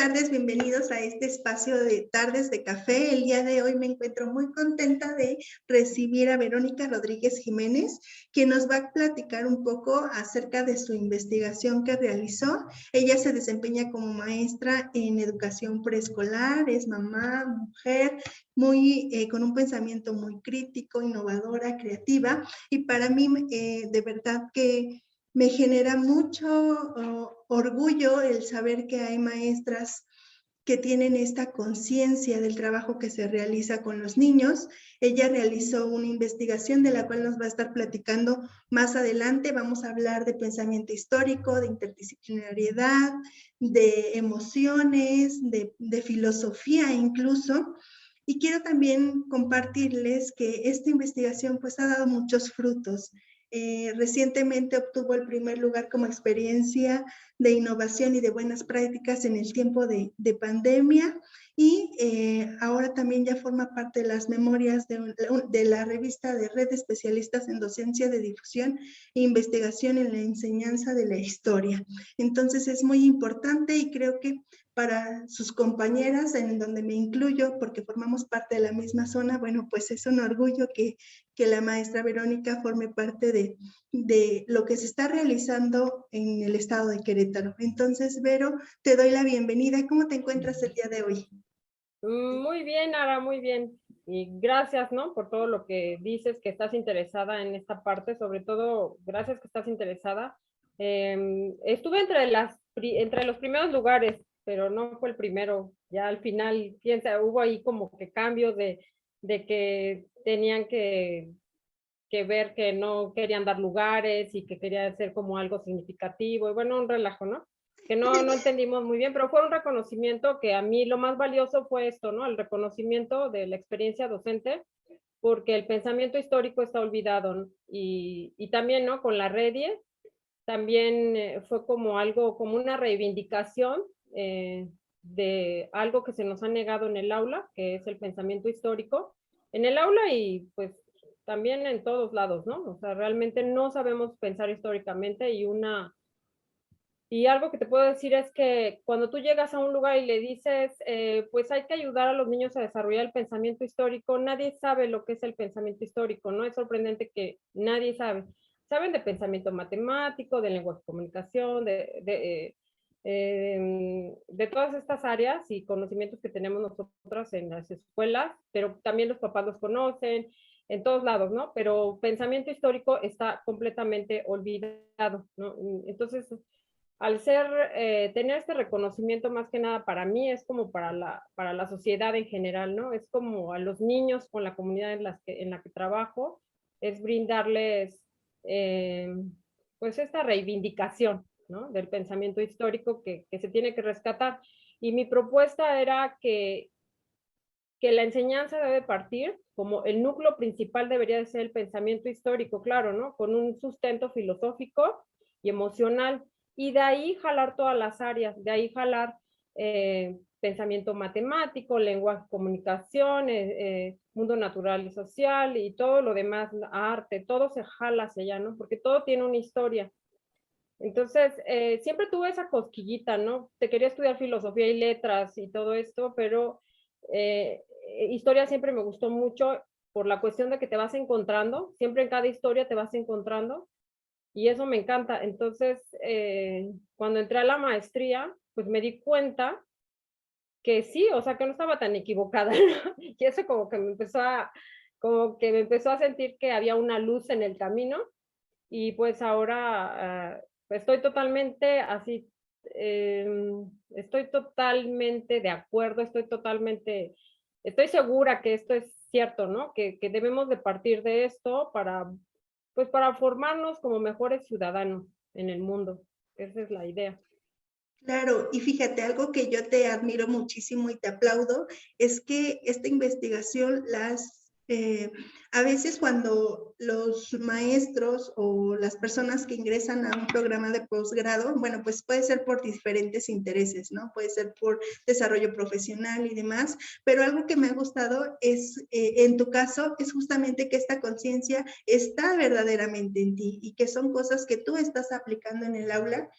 tardes, bienvenidos a este espacio de Tardes de Café. El día de hoy me encuentro muy contenta de recibir a Verónica Rodríguez Jiménez, quien nos va a platicar un poco acerca de su investigación que realizó. Ella se desempeña como maestra en educación preescolar, es mamá, mujer, con un pensamiento muy crítico, innovadora, creativa, y para mí de verdad que me genera mucho orgullo el saber que hay maestras que tienen esta conciencia del trabajo que se realiza con los niños. Ella realizó una investigación de la cual nos va a estar platicando más adelante. Vamos a hablar de pensamiento histórico, de interdisciplinariedad, de emociones, de filosofía incluso. Y quiero también compartirles que esta investigación pues ha dado muchos frutos. Recientemente obtuvo el primer lugar como experiencia de innovación y de buenas prácticas en el tiempo de pandemia, y ahora también ya forma parte de las memorias de la revista de Red de Especialistas en Docencia de Difusión e Investigación en la Enseñanza de la Historia. Entonces es muy importante, y creo que para sus compañeras, en donde me incluyo porque formamos parte de la misma zona, bueno, pues es un orgullo que la maestra Verónica forme parte de lo que se está realizando en el estado de Querétaro. Entonces, Vero, te doy la bienvenida. ¿Cómo te encuentras el día de hoy? Muy bien, Ara, muy bien. Y gracias, ¿no? Por todo lo que dices, que estás interesada en esta parte, sobre todo, gracias que estás interesada. Estuve entre los primeros lugares, pero no fue el primero. Ya al final, piensa, hubo ahí como que cambios de que tenían que ver que no querían dar lugares y que querían hacer como algo significativo. Y bueno, un relajo, ¿no? Que no entendimos muy bien, pero fue un reconocimiento que a mí lo más valioso fue esto, ¿no? El reconocimiento de la experiencia docente, porque el pensamiento histórico está olvidado, ¿no? Y también, ¿no? Con la REDIE, también fue como algo, como una reivindicación de algo que se nos ha negado en el aula, que es el pensamiento histórico, en el aula y pues también en todos lados, ¿no? O sea, realmente no sabemos pensar históricamente y algo que te puedo decir es que cuando tú llegas a un lugar y le dices, pues hay que ayudar a los niños a desarrollar el pensamiento histórico, nadie sabe lo que es el pensamiento histórico, ¿no? Es sorprendente que nadie sabe. Saben de pensamiento matemático, de lenguaje de comunicación, de todas estas áreas y conocimientos que tenemos nosotros en las escuelas, pero también los papás los conocen, en todos lados, ¿no? Pero pensamiento histórico está completamente olvidado, ¿no? Entonces, al tener este reconocimiento más que nada para mí es como para la sociedad en general, ¿no? Es como a los niños con la comunidad en la que trabajo, es brindarles pues esta reivindicación, ¿no? Del pensamiento histórico que se tiene que rescatar. Y mi propuesta era que la enseñanza debe partir, como el núcleo principal debería de ser el pensamiento histórico, claro, ¿no? Con un sustento filosófico y emocional, y de ahí jalar todas las áreas, de ahí jalar pensamiento matemático, lenguaje, comunicación, mundo natural y social, y todo lo demás, arte, todo se jala hacia allá, ¿no? Porque todo tiene una historia. Entonces, siempre tuve esa cosquillita, ¿no? Te quería estudiar filosofía y letras y todo esto, pero historia siempre me gustó mucho por la cuestión de que te vas encontrando, siempre en cada historia te vas encontrando y eso me encanta. Entonces, cuando entré a la maestría, pues me di cuenta que sí, o sea, que no estaba tan equivocada, ¿no? Y eso como que me empezó a sentir que había una luz en el camino y pues ahora estoy totalmente así, estoy totalmente de acuerdo, estoy segura que esto es cierto, ¿no? Que debemos de partir de esto pues para formarnos como mejores ciudadanos en el mundo. Esa es la idea. Claro, y fíjate, algo que yo te admiro muchísimo y te aplaudo es que esta investigación a veces cuando los maestros o las personas que ingresan a un programa de posgrado, bueno, pues puede ser por diferentes intereses, ¿no? Puede ser por desarrollo profesional y demás, pero algo que me ha gustado es, en tu caso, es justamente que esta conciencia está verdaderamente en ti y que son cosas que tú estás aplicando en el aula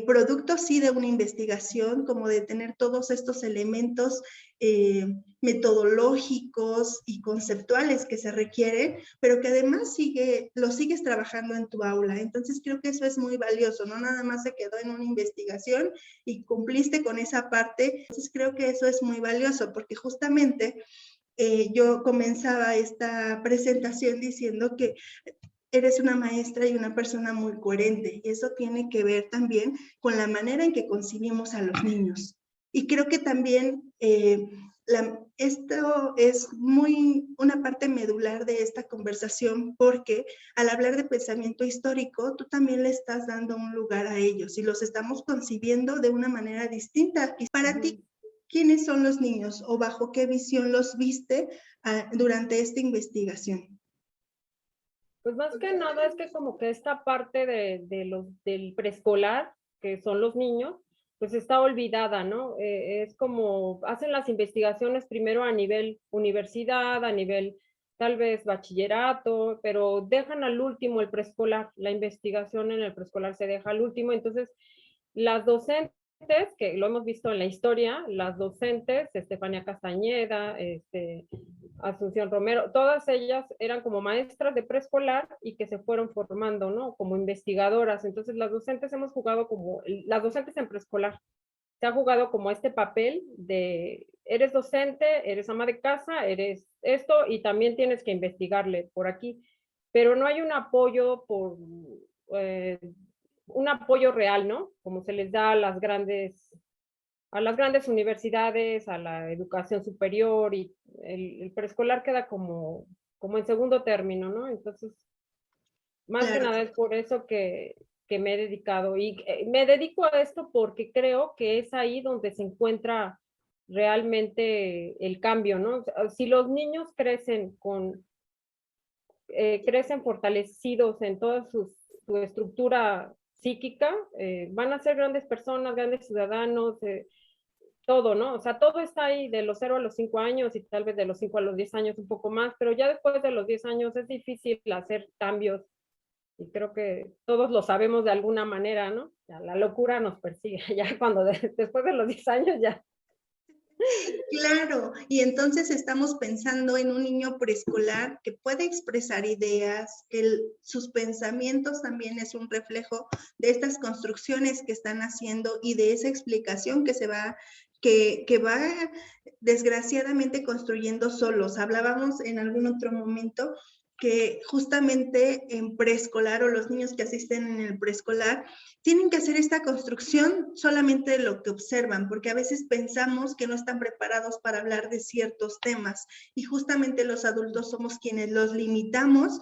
producto sí de una investigación, como de tener todos estos elementos metodológicos y conceptuales que se requieren, pero que además lo sigues trabajando en tu aula. Entonces creo que eso es muy valioso, no nada más se quedó en una investigación y cumpliste con esa parte. Entonces creo que eso es muy valioso, porque justamente yo comenzaba esta presentación diciendo que eres una maestra y una persona muy coherente, y eso tiene que ver también con la manera en que concibimos a los niños. Y creo que también esto es una parte medular de esta conversación, porque al hablar de pensamiento histórico, tú también le estás dando un lugar a ellos y los estamos concibiendo de una manera distinta. Y para ti, ¿quiénes son los niños o bajo qué visión los viste durante esta investigación? Pues más que nada es que como que esta parte del preescolar, que son los niños, pues está olvidada, ¿no? Es como hacen las investigaciones primero a nivel universidad, a nivel tal vez bachillerato, pero dejan al último el preescolar. La investigación en el preescolar se deja al último. Entonces, las docentes, que lo hemos visto en la historia, las docentes, Estefanía Castañeda, Asunción Romero, todas ellas eran como maestras de preescolar y que se fueron formando, ¿no? Como investigadoras. Entonces, las docentes hemos jugado como, las docentes en preescolar, se ha jugado como este papel de, eres docente, eres ama de casa, eres esto y también tienes que investigarle por aquí. Pero no hay un apoyo eh, un apoyo real, ¿no? Como se les da a las grandes universidades, a la educación superior, y el preescolar queda como en segundo término, ¿no? Entonces, más que Claro. nada es por eso que me he dedicado. Y me dedico a esto porque creo que es ahí donde se encuentra realmente el cambio, ¿no? Si los niños crecen fortalecidos en toda su estructura psíquica, van a ser grandes personas, grandes ciudadanos, todo, ¿no? O sea, todo está ahí de los 0 a los 5 años y tal vez de los 5 a los 10 años un poco más, pero ya después de los 10 años es difícil hacer cambios y creo que todos lo sabemos de alguna manera, ¿no? Ya la locura nos persigue, ya cuando después de los 10 años ya. Claro, y entonces estamos pensando en un niño preescolar que puede expresar ideas, que sus pensamientos también es un reflejo de estas construcciones que están haciendo y de esa explicación que va desgraciadamente construyendo solos. Hablábamos en algún otro momento que justamente en preescolar o los niños que asisten en el preescolar tienen que hacer esta construcción solamente de lo que observan, porque a veces pensamos que no están preparados para hablar de ciertos temas y justamente los adultos somos quienes los limitamos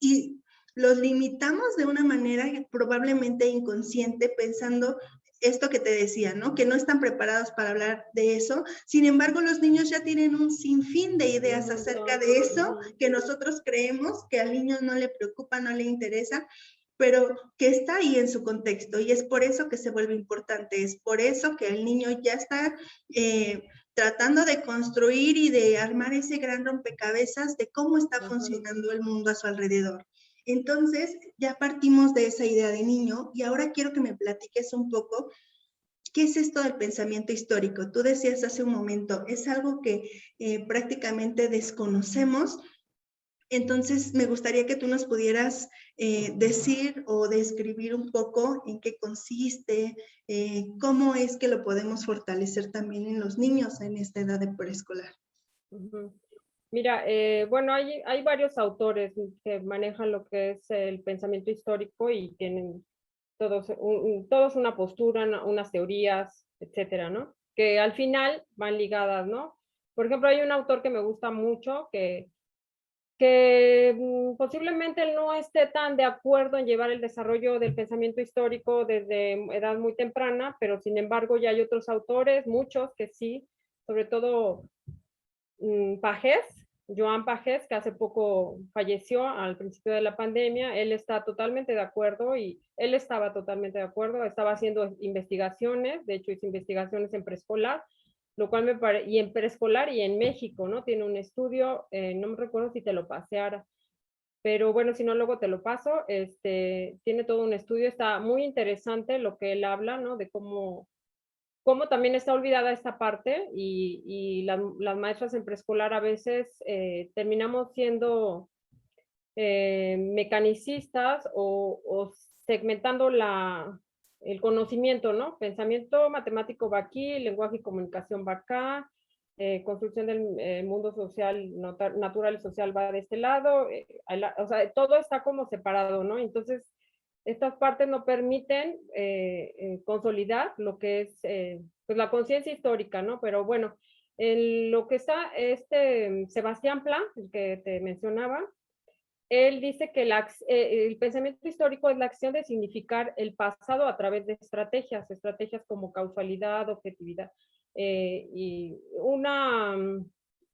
y los limitamos de una manera probablemente inconsciente, pensando esto que te decía, ¿no? Que no están preparados para hablar de eso. Sin embargo, los niños ya tienen un sinfín de ideas acerca de eso que nosotros creemos que al niño no le preocupa, no le interesa, pero que está ahí en su contexto y es por eso que se vuelve importante, es por eso que el niño ya está tratando de construir y de armar ese gran rompecabezas de cómo está funcionando el mundo a su alrededor. Entonces, ya partimos de esa idea de niño y ahora quiero que me platiques un poco qué es esto del pensamiento histórico. Tú decías hace un momento, es algo que prácticamente desconocemos. Entonces, me gustaría que tú nos pudieras decir o describir un poco en qué consiste, cómo es que lo podemos fortalecer también en los niños en esta edad de preescolar. Mira, bueno, hay varios autores que manejan lo que es el pensamiento histórico y tienen todos una postura, unas teorías, etcétera, ¿no? Que al final van ligadas, ¿no? Por ejemplo, hay un autor que me gusta mucho que posiblemente él no esté tan de acuerdo en llevar el desarrollo del pensamiento histórico desde edad muy temprana, pero sin embargo ya hay otros autores, muchos que sí, sobre todo Pagés, Joan Pagés, que hace poco falleció al principio de la pandemia. Él está totalmente de acuerdo y él estaba totalmente de acuerdo, estaba haciendo investigaciones, de hecho hizo investigaciones en preescolar, lo cual me parece, y en preescolar y en México, ¿no? Tiene un estudio, no me recuerdo si te lo pasé ahora, pero bueno, si no, luego te lo paso. Tiene todo un estudio, está muy interesante lo que él habla, ¿no? De cómo también está olvidada esta parte y las maestras en preescolar a veces terminamos siendo mecanicistas o segmentando el conocimiento, ¿no? Pensamiento matemático va aquí, lenguaje y comunicación va acá, construcción del mundo social, natural y social va de este lado, o sea, todo está como separado, ¿no? Entonces, estas partes no permiten consolidar lo que es pues la conciencia histórica, ¿no? Pero bueno, en lo que está Sebastián Pla, el que te mencionaba, él dice que el pensamiento histórico es la acción de significar el pasado a través de estrategias como causalidad, objetividad, y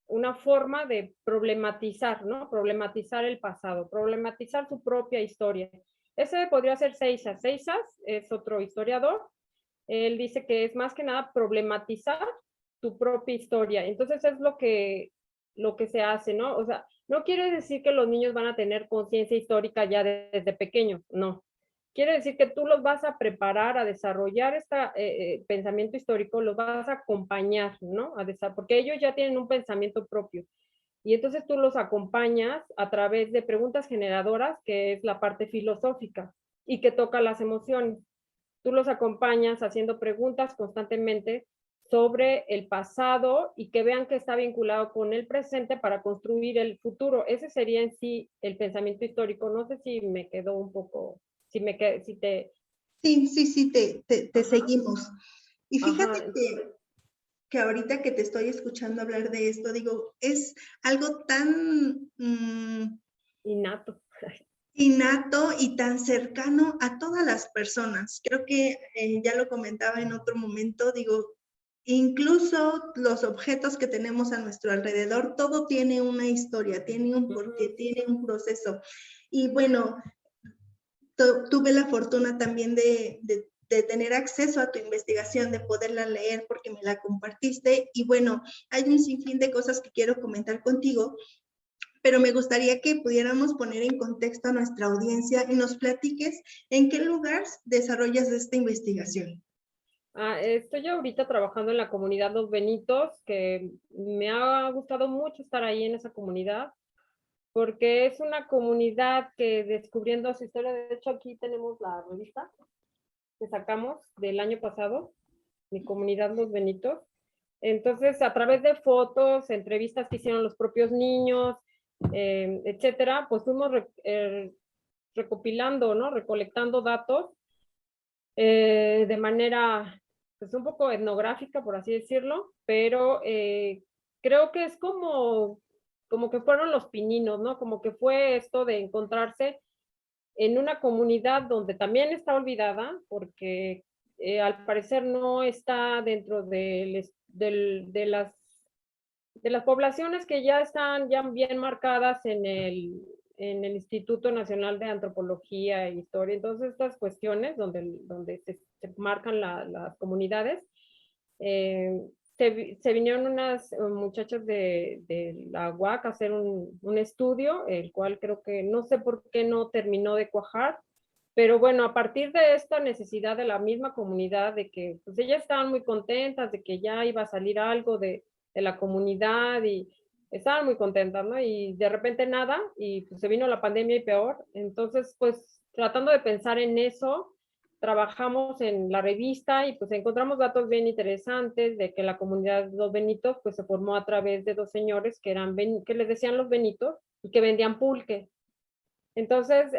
una forma de problematizar, ¿no? Problematizar el pasado, problematizar su propia historia. Ese podría ser Seixas. Seixas es otro historiador. Él dice que es más que nada problematizar tu propia historia. Entonces es lo que se hace, ¿no? O sea, no quiere decir que los niños van a tener conciencia histórica ya desde pequeños, no. Quiere decir que tú los vas a preparar a desarrollar este pensamiento histórico, los vas a acompañar, ¿no? Porque ellos ya tienen un pensamiento propio. Y entonces tú los acompañas a través de preguntas generadoras, que es la parte filosófica y que toca las emociones. Tú los acompañas haciendo preguntas constantemente sobre el pasado y que vean que está vinculado con el presente para construir el futuro. Ese sería en sí el pensamiento histórico. No sé si me quedó un poco, si te... Sí, te Ajá, seguimos. Y fíjate ajá. que ahorita que te estoy escuchando hablar de esto, digo, es algo tan Innato. innato y tan cercano a todas las personas. Creo que ya lo comentaba en otro momento, digo, incluso los objetos que tenemos a nuestro alrededor, todo tiene una historia, tiene un porqué, tiene un proceso. Y bueno, tuve la fortuna también de tener acceso a tu investigación, de poderla leer porque me la compartiste. Y bueno, hay un sinfín de cosas que quiero comentar contigo, pero me gustaría que pudiéramos poner en contexto a nuestra audiencia y nos platiques en qué lugar desarrollas esta investigación. Estoy ahorita trabajando en la comunidad Los Benitos, que me ha gustado mucho estar ahí en esa comunidad, porque es una comunidad que descubriendo su historia, de hecho aquí tenemos la revista que sacamos del año pasado, Mi Comunidad Los Benitos. Entonces, a través de fotos, entrevistas que hicieron los propios niños, etcétera, pues fuimos recopilando, ¿no? Recolectando datos de manera, pues un poco etnográfica, por así decirlo, pero creo que es como que fueron los pininos, ¿no? Como que fue esto de encontrarse en una comunidad donde también está olvidada, porque al parecer no está dentro de las poblaciones que ya están ya bien marcadas en el Instituto Nacional de Antropología e Historia. Entonces, estas cuestiones donde se marcan las comunidades, eh, se vinieron unas muchachas de la UAC a hacer un estudio, el cual creo que no sé por qué no terminó de cuajar, pero bueno, a partir de esta necesidad de la misma comunidad, de que pues ellas estaban muy contentas, de que ya iba a salir algo de la comunidad y estaban muy contentas, ¿no? Y de repente nada, y pues se vino la pandemia y peor. Entonces, pues tratando de pensar en eso, trabajamos en la revista y pues encontramos datos bien interesantes de que la comunidad de los Benitos pues se formó a través de dos señores que les decían los Benitos y que vendían pulque. Entonces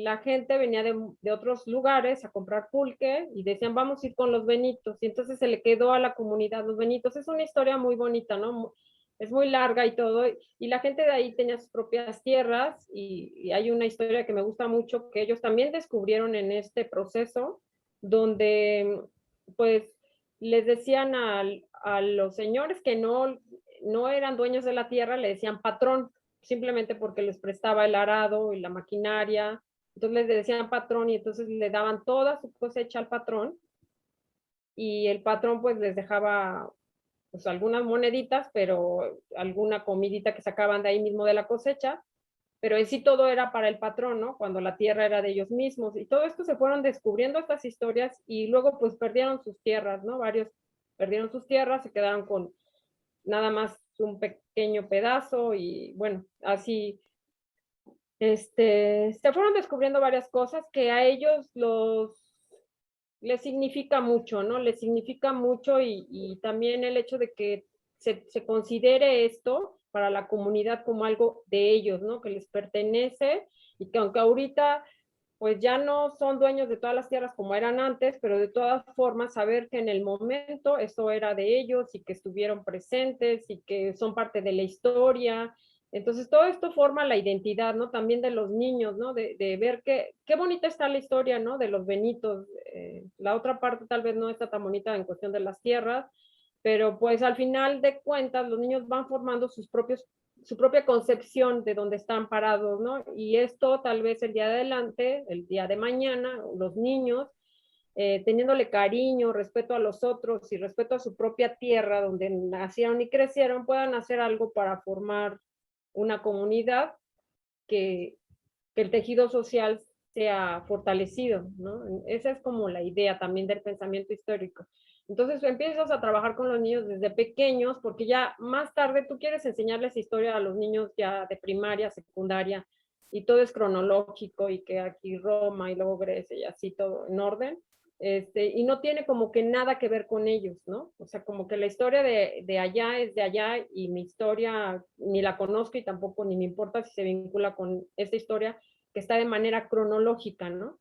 la gente venía de otros lugares a comprar pulque y decían vamos a ir con los Benitos y entonces se le quedó a la comunidad los Benitos. Es una historia muy bonita, ¿no? Es muy larga y todo, y la gente de ahí tenía sus propias tierras y hay una historia que me gusta mucho que ellos también descubrieron en este proceso, donde pues les decían a los señores que no eran dueños de la tierra, le decían patrón, simplemente porque les prestaba el arado y la maquinaria, entonces les decían patrón y entonces le daban toda su cosecha al patrón y el patrón pues les dejaba pues algunas moneditas, pero alguna comidita que sacaban de ahí mismo de la cosecha, pero en sí todo era para el patrón, ¿no? Cuando la tierra era de ellos mismos. Y todo esto se fueron descubriendo estas historias y luego pues perdieron sus tierras, ¿no? Varios perdieron sus tierras, se quedaron con nada más un pequeño pedazo y bueno, así se fueron descubriendo varias cosas que a ellos les significa mucho, ¿no? Les significa mucho y también el hecho de que se considere esto para la comunidad como algo de ellos, ¿no? Que les pertenece y que aunque ahorita pues ya no son dueños de todas las tierras como eran antes, pero de todas formas saber que en el momento eso era de ellos y que estuvieron presentes y que son parte de la historia. Entonces todo esto forma la identidad, ¿no? También de los niños, ¿no? De ver qué bonita está la historia, ¿no? De los Benitos. La otra parte tal vez no está tan bonita en cuestión de las tierras, pero pues al final de cuentas los niños van formando su propia concepción de dónde están parados, ¿no? Y esto tal vez el día de adelante, el día de mañana, los niños, teniéndole cariño, respeto a los otros y respeto a su propia tierra donde nacieron y crecieron, puedan hacer algo para formar una comunidad que, que el tejido social sea fortalecido, ¿no? Esa es como la idea también del pensamiento histórico. Entonces empiezas a trabajar con los niños desde pequeños, porque ya más tarde tú quieres enseñarles historia a los niños ya de primaria, secundaria, y todo es cronológico, y que aquí Roma y luego Grecia y así todo en orden. Y no tiene como que nada que ver con ellos, ¿no? O sea, como que la historia de allá es de allá y mi historia ni la conozco y tampoco ni me importa si se vincula con esta historia que está de manera cronológica, ¿no?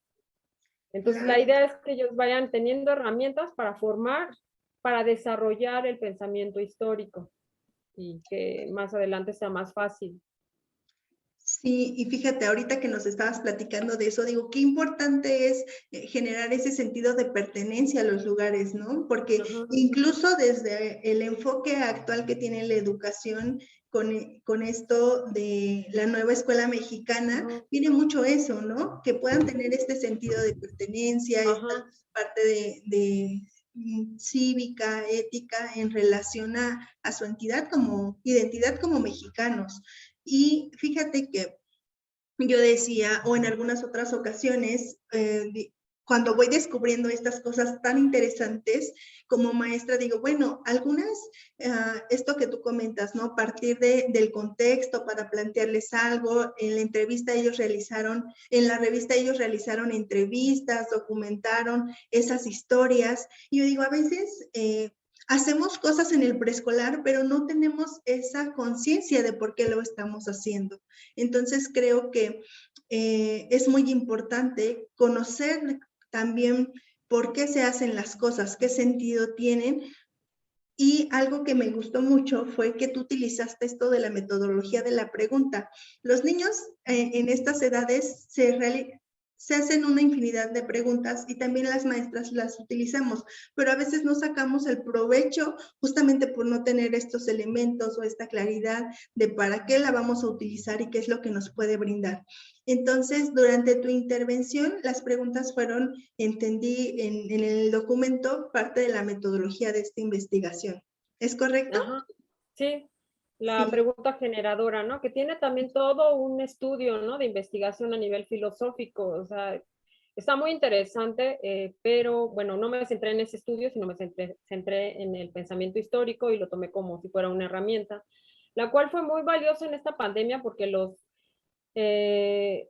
Entonces la Claro. idea es que ellos vayan teniendo herramientas para formar, para desarrollar el pensamiento histórico y que más adelante sea más fácil. Sí, y fíjate, ahorita que nos estabas platicando de eso, digo, qué importante es generar ese sentido de pertenencia a los lugares, ¿no? Porque Ajá. incluso desde el enfoque actual que tiene la educación con esto de la nueva escuela mexicana, Ajá. viene mucho eso, ¿no? Que puedan tener este sentido de pertenencia, esta Ajá. parte de cívica, ética en relación a su entidad como identidad como mexicanos. Y fíjate que yo decía, o en algunas otras ocasiones, cuando voy descubriendo estas cosas tan interesantes como maestra, digo, bueno, algunas, esto que tú comentas, ¿no? Partir del contexto para plantearles algo, en la entrevista ellos realizaron, en la revista ellos realizaron entrevistas, documentaron esas historias, y yo digo, a veces hacemos cosas en el preescolar, pero no tenemos esa conciencia de por qué lo estamos haciendo. Entonces creo que es muy importante conocer también por qué se hacen las cosas, qué sentido tienen. Y algo que me gustó mucho fue que tú utilizaste esto de la metodología de la pregunta. Los niños en estas edades se hacen una infinidad de preguntas y también las maestras las utilizamos, pero a veces no sacamos el provecho justamente por no tener estos elementos o esta claridad de para qué la vamos a utilizar y qué es lo que nos puede brindar. Entonces, durante tu intervención, las preguntas fueron, entendí en el documento, parte de la metodología de esta investigación. ¿Es correcto? Ajá. Sí, la Sí. pregunta generadora, ¿no? Que tiene también todo un estudio, ¿no? De investigación a nivel filosófico, o sea, está muy interesante, pero bueno, no me centré en ese estudio, sino me centré en el pensamiento histórico y lo tomé como si fuera una herramienta, la cual fue muy valiosa en esta pandemia porque eh,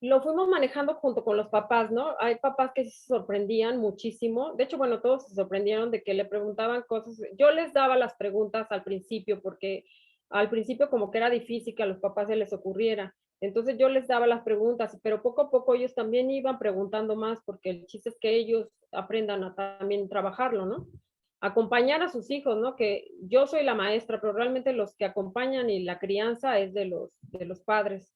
lo fuimos manejando junto con los papás, ¿no? Hay papás que se sorprendían muchísimo. De hecho, bueno, todos se sorprendieron de que le preguntaban cosas. Yo les daba las preguntas al principio porque al principio como que era difícil que a los papás se les ocurriera. Entonces yo les daba las preguntas, pero poco a poco ellos también iban preguntando más porque el chiste es que ellos aprendan a también trabajarlo, ¿no? Acompañar a sus hijos, ¿no? Que yo soy la maestra, pero realmente los que acompañan y la crianza es de los padres.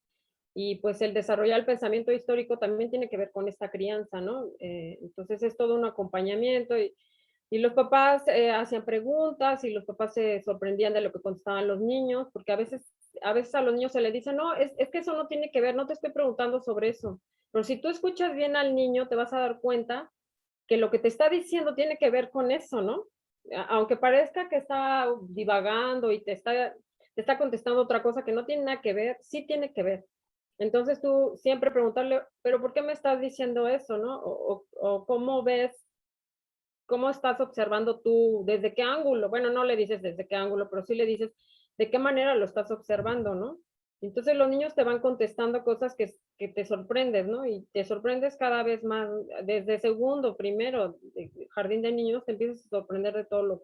Y pues el desarrollar el pensamiento histórico también tiene que ver con esta crianza, ¿no? Entonces es todo un acompañamiento y los papás hacían preguntas y los papás se sorprendían de lo que contestaban los niños, porque a veces a los niños se les dice, no, es que eso no tiene que ver, no te estoy preguntando sobre eso. Pero si tú escuchas bien al niño, te vas a dar cuenta que lo que te está diciendo tiene que ver con eso, ¿no? Aunque parezca que está divagando y te está contestando otra cosa que no tiene nada que ver, sí tiene que ver. Entonces tú siempre preguntarle, pero ¿por qué me estás diciendo eso, no? O cómo ves, cómo estás observando tú, desde qué ángulo. Bueno, no le dices desde qué ángulo, pero sí le dices de qué manera lo estás observando, ¿no? Entonces los niños te van contestando cosas que te sorprendes, ¿no? Y te sorprendes cada vez más, desde segundo, primero, de jardín de niños, te empiezas a sorprender de todo lo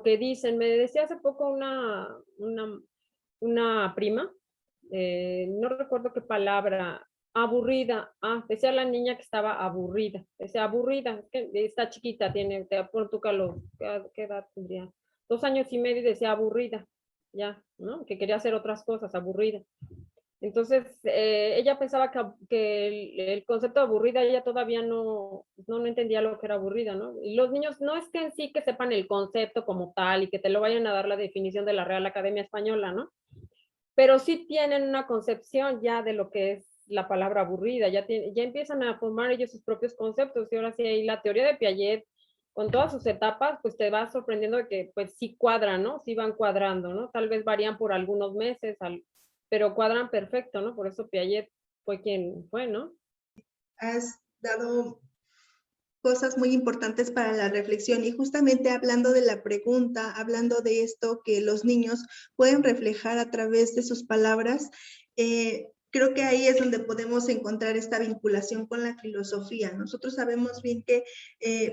que dicen. Me decía hace poco una prima, no recuerdo qué palabra, aburrida. Ah, decía la niña que estaba aburrida. Decía aburrida, es que está chiquita, tiene, te por tu calor, ¿qué edad tendría? 2 años y medio y decía aburrida, ya, ¿no? Que quería hacer otras cosas, aburrida. Entonces, ella pensaba que el concepto de aburrida, ella todavía no entendía lo que era aburrida, ¿no? Y los niños no es que en sí que sepan el concepto como tal y que te lo vayan a dar la definición de la Real Academia Española, ¿no? Pero sí tienen una concepción ya de lo que es la palabra aburrida, ya empiezan a formar ellos sus propios conceptos. Y ahora sí, ahí la teoría de Piaget, con todas sus etapas, pues te va sorprendiendo de que pues sí cuadran, ¿no? Sí van cuadrando, ¿no? Tal vez varían por algunos meses, pero cuadran perfecto, ¿no? Por eso Piaget fue quien fue, ¿no? Has dado cosas muy importantes para la reflexión y justamente hablando de la pregunta, hablando de esto que los niños pueden reflejar a través de sus palabras, creo que ahí es donde podemos encontrar esta vinculación con la filosofía. Nosotros sabemos bien que,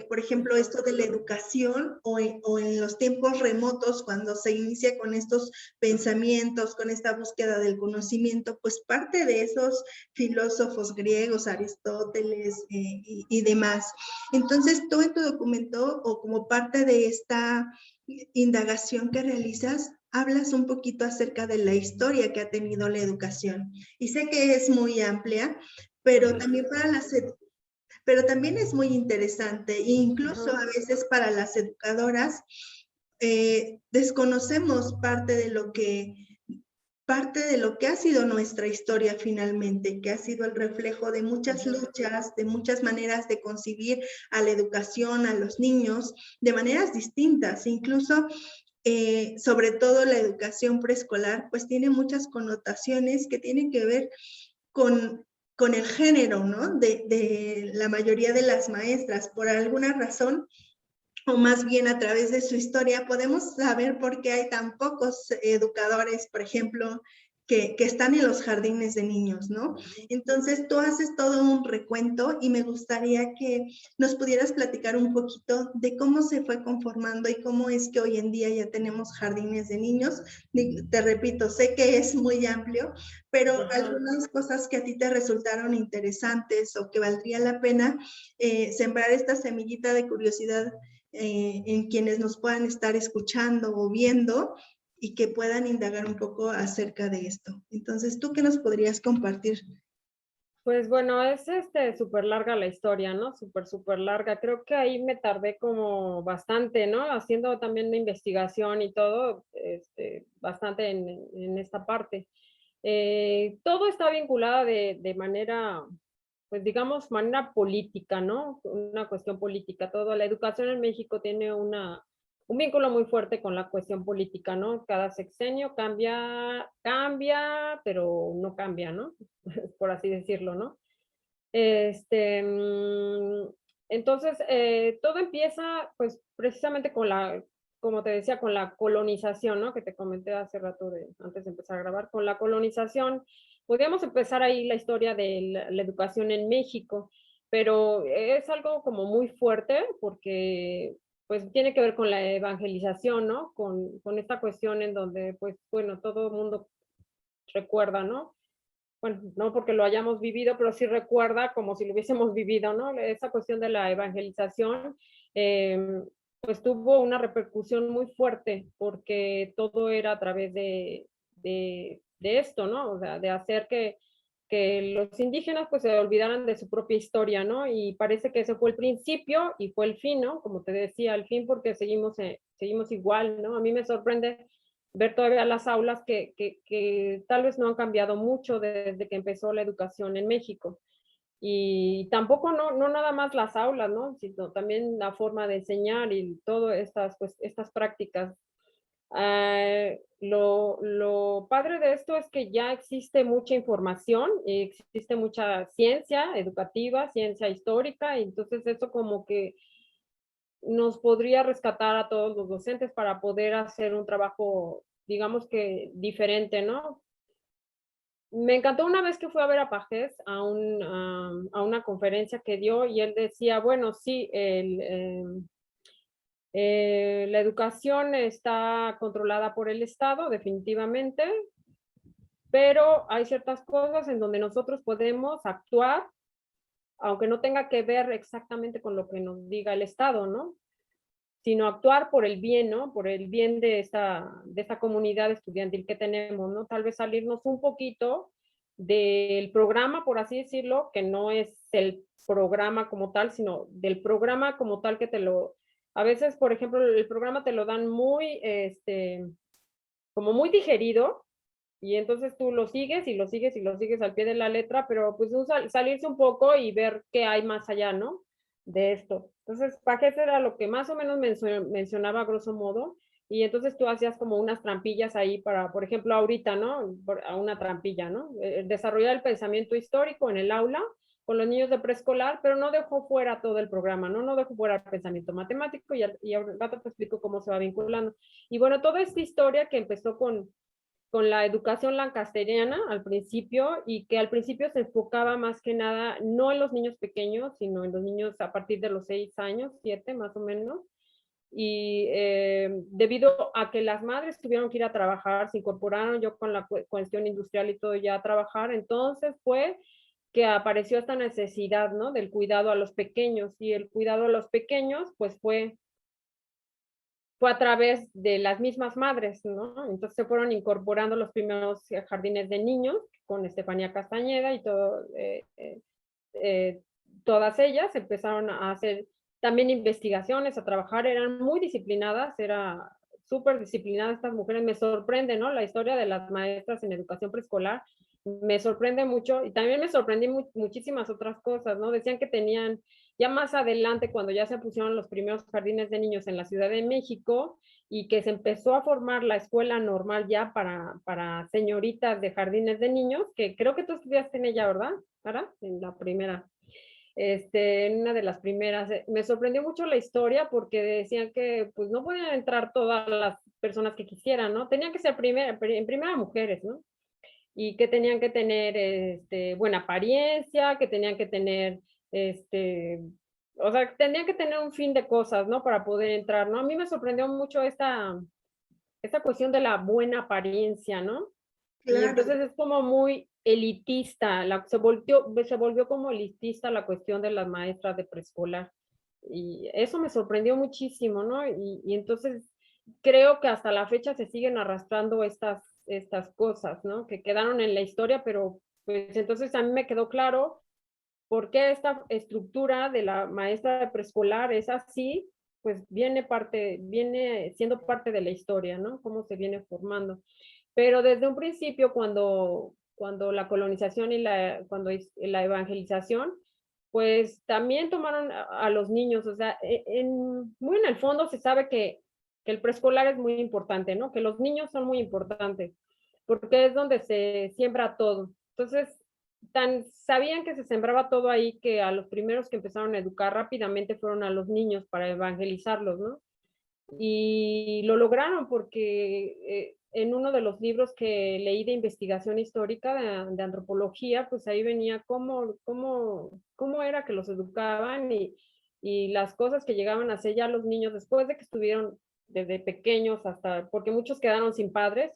por ejemplo, esto de la educación o en los tiempos remotos, cuando se inicia con estos pensamientos, con esta búsqueda del conocimiento, pues parte de esos filósofos griegos, Aristóteles y demás. Entonces, tú en tu documento o como parte de esta indagación que realizas, hablas un poquito acerca de la historia que ha tenido la educación. Y sé que es muy amplia, pero también pero también es muy interesante, e incluso a veces para las educadoras desconocemos parte de lo que ha sido nuestra historia finalmente, que ha sido el reflejo de muchas luchas, de muchas maneras de concebir a la educación, a los niños, de maneras distintas, incluso sobre todo la educación preescolar, pues tiene muchas connotaciones que tienen que ver con el género, ¿no? De la mayoría de las maestras. Por alguna razón, o más bien a través de su historia, podemos saber por qué hay tan pocos educadores, por ejemplo, que están en los jardines de niños, ¿no? Entonces, tú haces todo un recuento y me gustaría que nos pudieras platicar un poquito de cómo se fue conformando y cómo es que hoy en día ya tenemos jardines de niños. Te repito, sé que es muy amplio, pero algunas cosas que a ti te resultaron interesantes o que valdría la pena sembrar esta semillita de curiosidad en quienes nos puedan estar escuchando o viendo y que puedan indagar un poco acerca de esto. Entonces, ¿tú qué nos podrías compartir? Pues bueno, es súper larga la historia, ¿no? Súper larga. Creo que ahí me tardé como bastante, ¿no? Haciendo también la investigación y todo, bastante en esta parte. Todo está vinculado de manera, pues digamos, manera política, ¿no? Una cuestión política. Todo, la educación en México tiene un vínculo muy fuerte con la cuestión política, ¿no? Cada sexenio cambia, pero no cambia, ¿no? Por así decirlo, ¿no? Este, mm, entonces, todo empieza, pues, precisamente como te decía, con la colonización, ¿no? Que te comenté hace rato antes de empezar a grabar, con la colonización. Podríamos empezar ahí la historia de la educación en México, pero es algo como muy fuerte porque, pues, tiene que ver con la evangelización, ¿no? Con esta cuestión en donde, pues, bueno, todo el mundo recuerda, ¿no? Bueno, no porque lo hayamos vivido, pero sí recuerda como si lo hubiésemos vivido, ¿no? Esa cuestión de la evangelización, pues tuvo una repercusión muy fuerte porque todo era a través de esto, ¿no? O sea, de hacer que los indígenas pues se olvidaran de su propia historia, ¿no? Y parece que ese fue el principio y fue el fin, ¿no? Como te decía, el fin porque seguimos igual, ¿no? A mí me sorprende ver todavía las aulas que tal vez no han cambiado mucho desde que empezó la educación en México. Y tampoco no nada más las aulas, ¿no? Sino también la forma de enseñar y todas estas, pues, estas prácticas. Lo padre de esto es que ya existe mucha información, existe mucha ciencia educativa, ciencia histórica, y entonces eso como que nos podría rescatar a todos los docentes para poder hacer un trabajo, digamos que diferente, ¿no? Me encantó una vez que fui a ver a Pajés a una conferencia que dio y él decía, bueno, sí, la educación está controlada por el Estado, definitivamente, pero hay ciertas cosas en donde nosotros podemos actuar, aunque no tenga que ver exactamente con lo que nos diga el Estado, ¿no? Sino actuar por el bien, ¿no? Por el bien de esta comunidad estudiantil que tenemos, ¿no? Tal vez salirnos un poquito del programa, por así decirlo, que no es el programa como tal, sino del programa como tal que te lo, a veces, por ejemplo, el programa te lo dan muy, como muy digerido, y entonces tú lo sigues y lo sigues y lo sigues al pie de la letra, pero pues salirse un poco y ver qué hay más allá, ¿no? De esto. Entonces, Paquete era lo que más o menos mencionaba a grosso modo, y entonces tú hacías como unas trampillas ahí para, por ejemplo, ahorita, ¿no? A una trampilla, ¿no? Desarrollar el pensamiento histórico en el aula con los niños de preescolar, pero no dejó fuera todo el programa, ¿no? No dejó fuera el pensamiento matemático y ahora te explico cómo se va vinculando. Y bueno, toda esta historia que empezó con la educación lancasteriana al principio y que al principio se enfocaba más que nada no en los niños pequeños, sino en los niños a partir de los 6 años, 7 más o menos. Y debido a que las madres tuvieron que ir a trabajar, se incorporaron yo con la cuestión industrial y todo ya a trabajar, entonces fue que apareció esta necesidad, ¿no? Del cuidado a los pequeños y el cuidado a los pequeños, pues fue a través de las mismas madres, ¿no? Entonces se fueron incorporando los primeros jardines de niños con Estefanía Castañeda y eh, todas ellas empezaron a hacer también investigaciones, a trabajar, eran muy disciplinadas, era súper disciplinadas estas mujeres, me sorprende, ¿no? La historia de las maestras en educación preescolar, me sorprende mucho y también me sorprendí muchísimas otras cosas, ¿no? Decían que tenían, ya más adelante, cuando ya se pusieron los primeros jardines de niños en la Ciudad de México y que se empezó a formar la escuela normal ya para señoritas de jardines de niños, que creo que tú estudiaste en ella, ¿verdad? ¿Verdad? En la primera en una de las primeras. Me sorprendió mucho la historia porque decían que pues no podían entrar todas las personas que quisieran, ¿no? Tenían que ser en primera mujeres, ¿no? Y que tenían que tener buena apariencia, que tenían que tener, este, o sea, tenían que tener un fin de cosas, ¿no? Para poder entrar, ¿no? A mí me sorprendió mucho esta cuestión de la buena apariencia, ¿no? Y Claro. entonces es como muy elitista, se volvió como elitista la cuestión de las maestras de preescolar. Y eso me sorprendió muchísimo, ¿no? Y entonces creo que hasta la fecha se siguen arrastrando estas cosas, ¿no? Que quedaron en la historia, pero pues entonces a mí me quedó claro por qué esta estructura de la maestra de preescolar es así, pues viene siendo parte de la historia, ¿no? Cómo se viene formando. Pero desde un principio, cuando la colonización cuando la evangelización, pues también tomaron a los niños, o sea, muy en el fondo se sabe que el preescolar es muy importante, ¿no? Que los niños son muy importantes, porque es donde se siembra todo. Entonces, sabían que se sembraba todo ahí que a los primeros que empezaron a educar rápidamente fueron a los niños para evangelizarlos, ¿no? Y lo lograron porque en uno de los libros que leí de investigación histórica de antropología, pues ahí venía cómo era que los educaban y las cosas que llegaban a hacer ya los niños después de que estuvieron desde pequeños hasta, porque muchos quedaron sin padres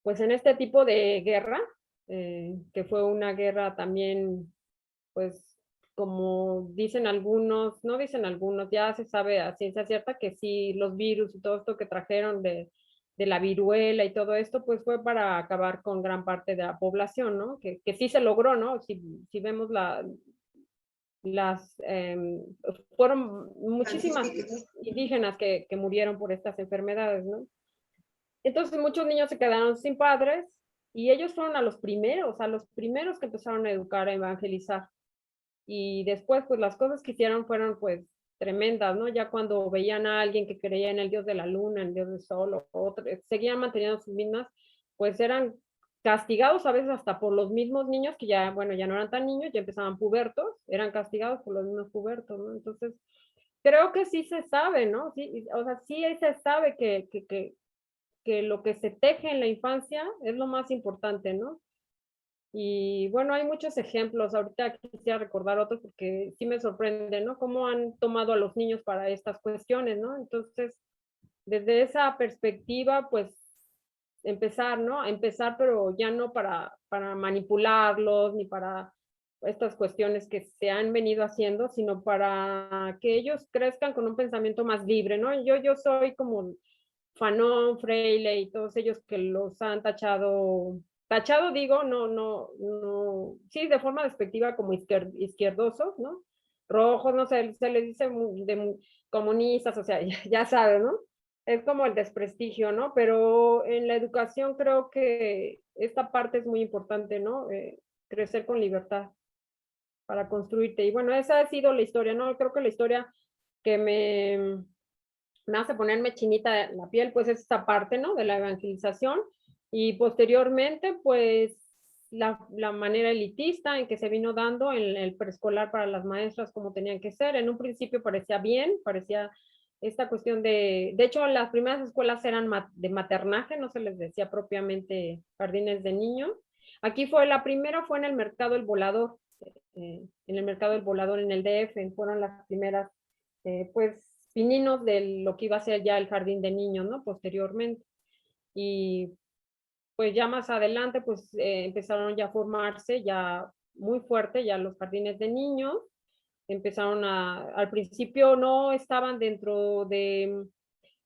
pues en este tipo de guerra, que fue una guerra también pues como dicen algunos, no dicen algunos, ya se sabe a ciencia cierta que sí, los virus y todo esto que trajeron de la viruela y todo esto, pues fue para acabar con gran parte de la población, ¿no? Que sí se logró, ¿no? Si vemos fueron muchísimas Estadísticas. indígenas que murieron por estas enfermedades, ¿no? Entonces muchos niños se quedaron sin padres y ellos fueron a los primeros que empezaron a educar, a evangelizar y después, pues las cosas que hicieron fueron, pues, tremendas, ¿no? Ya cuando veían a alguien que creía en el dios de la luna, en el dios del sol, o otro, seguían manteniendo sus mismas, pues eran castigados a veces hasta por los mismos niños que ya, bueno, ya no eran tan niños, ya empezaban pubertos, eran castigados por los mismos pubertos, ¿no? Entonces, creo que sí se sabe, ¿no? Sí, o sea, sí se sabe que lo que se teje en la infancia es lo más importante, ¿no? Y bueno, hay muchos ejemplos. Ahorita quisiera recordar otros porque sí me sorprende, ¿no? Cómo han tomado a los niños para estas cuestiones, ¿no? Entonces, desde esa perspectiva, pues empezar, ¿no? Empezar, pero ya no para manipularlos ni para estas cuestiones que se han venido haciendo, sino para que ellos crezcan con un pensamiento más libre, ¿no? Yo soy como Fanon, Freire y todos ellos que los han tachado digo, no, sí, de forma despectiva como izquierdosos, ¿no? Rojos, no sé, se les dice comunistas, o sea, ya sabes, ¿no? Es como el desprestigio, ¿no? Pero en la educación creo que esta parte es muy importante, ¿no? Crecer con libertad para construirte. Y bueno, esa ha sido la historia, ¿no? Creo que la historia que me hace ponerme chinita la piel, pues es esta parte, ¿no? De la evangelización y posteriormente, pues la manera elitista en que se vino dando en el preescolar para las maestras como tenían que ser. En un principio parecía bien, parecía esta cuestión de hecho, las primeras escuelas eran de maternaje, no se les decía propiamente jardines de niños. Aquí la primera fue en el Mercado El Volador, en el Mercado El Volador en el DF, fueron las primeras, pues, pininos de lo que iba a ser ya el jardín de niños, ¿no? Posteriormente. Y pues ya más adelante, pues empezaron ya a formarse ya muy fuerte ya los jardines de niños. Empezaron al principio no estaban eh,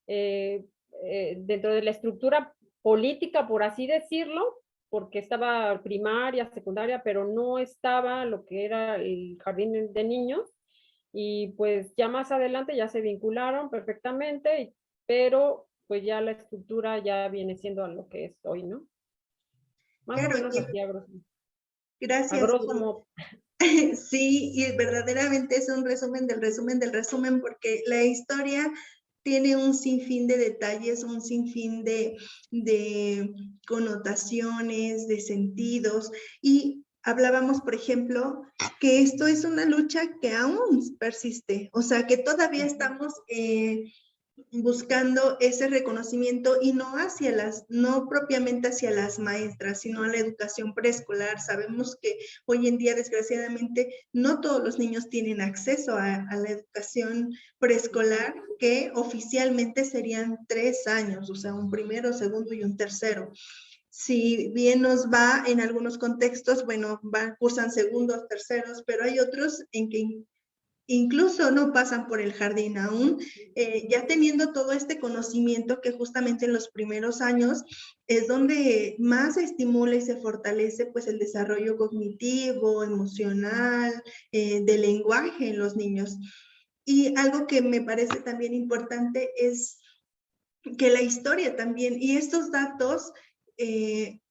dentro de la estructura política, por así decirlo, porque estaba primaria, secundaria, pero no estaba lo que era el jardín de niños. Y pues ya más adelante ya se vincularon perfectamente, pero pues ya la estructura ya viene siendo a lo que es hoy, ¿no? Más o Claro, menos así, a gracias. grosso modo. Sí, y verdaderamente es un resumen del resumen del resumen, porque la historia tiene un sinfín de detalles, un sinfín de connotaciones, de sentidos, y hablábamos, por ejemplo, que esto es una lucha que aún persiste, o sea, que todavía estamos buscando ese reconocimiento y no propiamente hacia las maestras, sino a la educación preescolar. Sabemos que hoy en día, desgraciadamente, no todos los niños tienen acceso a la educación preescolar, que oficialmente serían 3 años, o sea, un primero, segundo y un tercero. Si bien nos va en algunos contextos, bueno, cursan segundos, terceros, pero hay otros en que incluso no pasan por el jardín aún, ya teniendo todo este conocimiento que justamente en los primeros años es donde más se estimula y se fortalece pues el desarrollo cognitivo, emocional, del lenguaje en los niños. Y algo que me parece también importante es que la historia también, y estos datos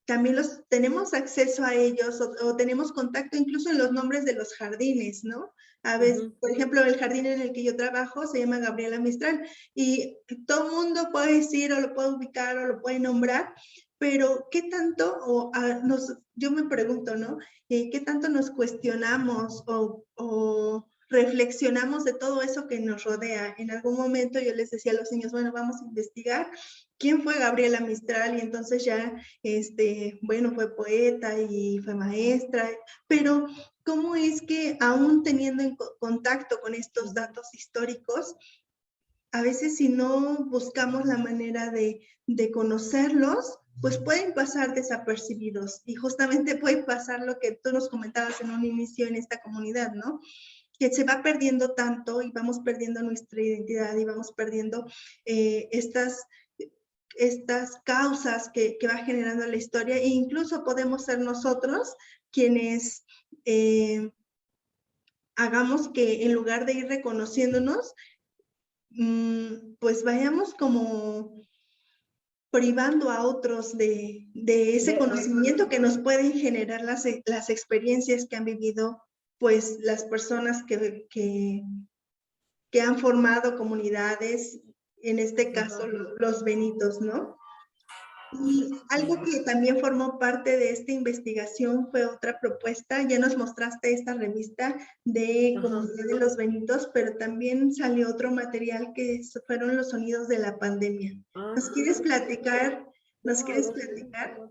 también los tenemos acceso a ellos o tenemos contacto incluso en los nombres de los jardines, ¿no? A veces, por ejemplo, el jardín en el que yo trabajo se llama Gabriela Mistral y todo el mundo puede decir o lo puede ubicar o lo puede nombrar, pero ¿qué tanto, yo me pregunto, ¿no? ¿Qué tanto nos cuestionamos o reflexionamos de todo eso que nos rodea? En algún momento yo les decía a los niños, bueno, vamos a investigar quién fue Gabriela Mistral, y entonces ya, bueno, fue poeta y fue maestra, pero ¿cómo es que aún teniendo en contacto con estos datos históricos, a veces si no buscamos la manera de conocerlos, pues pueden pasar desapercibidos, y justamente puede pasar lo que tú nos comentabas en un inicio en esta comunidad, ¿no? Que se va perdiendo tanto y vamos perdiendo nuestra identidad y vamos perdiendo estas causas que va generando la historia, e incluso podemos ser nosotros quienes hagamos que en lugar de ir reconociéndonos, pues vayamos como privando a otros de ese conocimiento que nos pueden generar las experiencias que han vivido pues las personas que que han formado comunidades, en este caso los Benitos, ¿no? Y algo que también formó parte de esta investigación fue otra propuesta. Ya nos mostraste esta revista de Comunidad de los Benitos, pero también salió otro material que fueron los sonidos de la pandemia. ¿Nos quieres platicar? ¿Nos quieres platicar?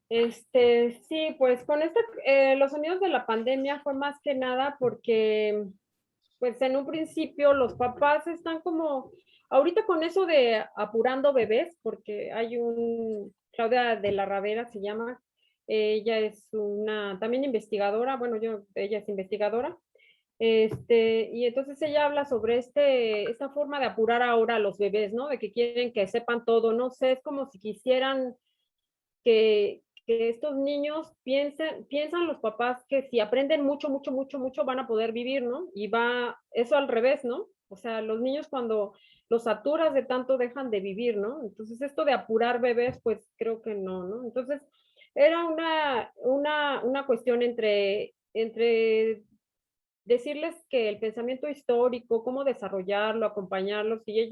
Sí, pues con los sonidos de la pandemia fue más que nada porque, pues en un principio los papás están como, ahorita con eso de apurando bebés, porque hay Claudia de la Ravera se llama, ella es también investigadora, bueno, ella es investigadora, y entonces ella habla sobre esta forma de apurar ahora a los bebés, ¿no? De que quieren que sepan todo, no sé, es como si quisieran que estos niños piensan los papás que si aprenden mucho, mucho, mucho, mucho van a poder vivir, ¿no? Y va eso al revés, ¿no? O sea, los niños cuando los saturas de tanto dejan de vivir, ¿no? Entonces esto de apurar bebés, pues creo que no, ¿no? Entonces era una cuestión entre decirles que el pensamiento histórico, cómo desarrollarlo, acompañarlos, y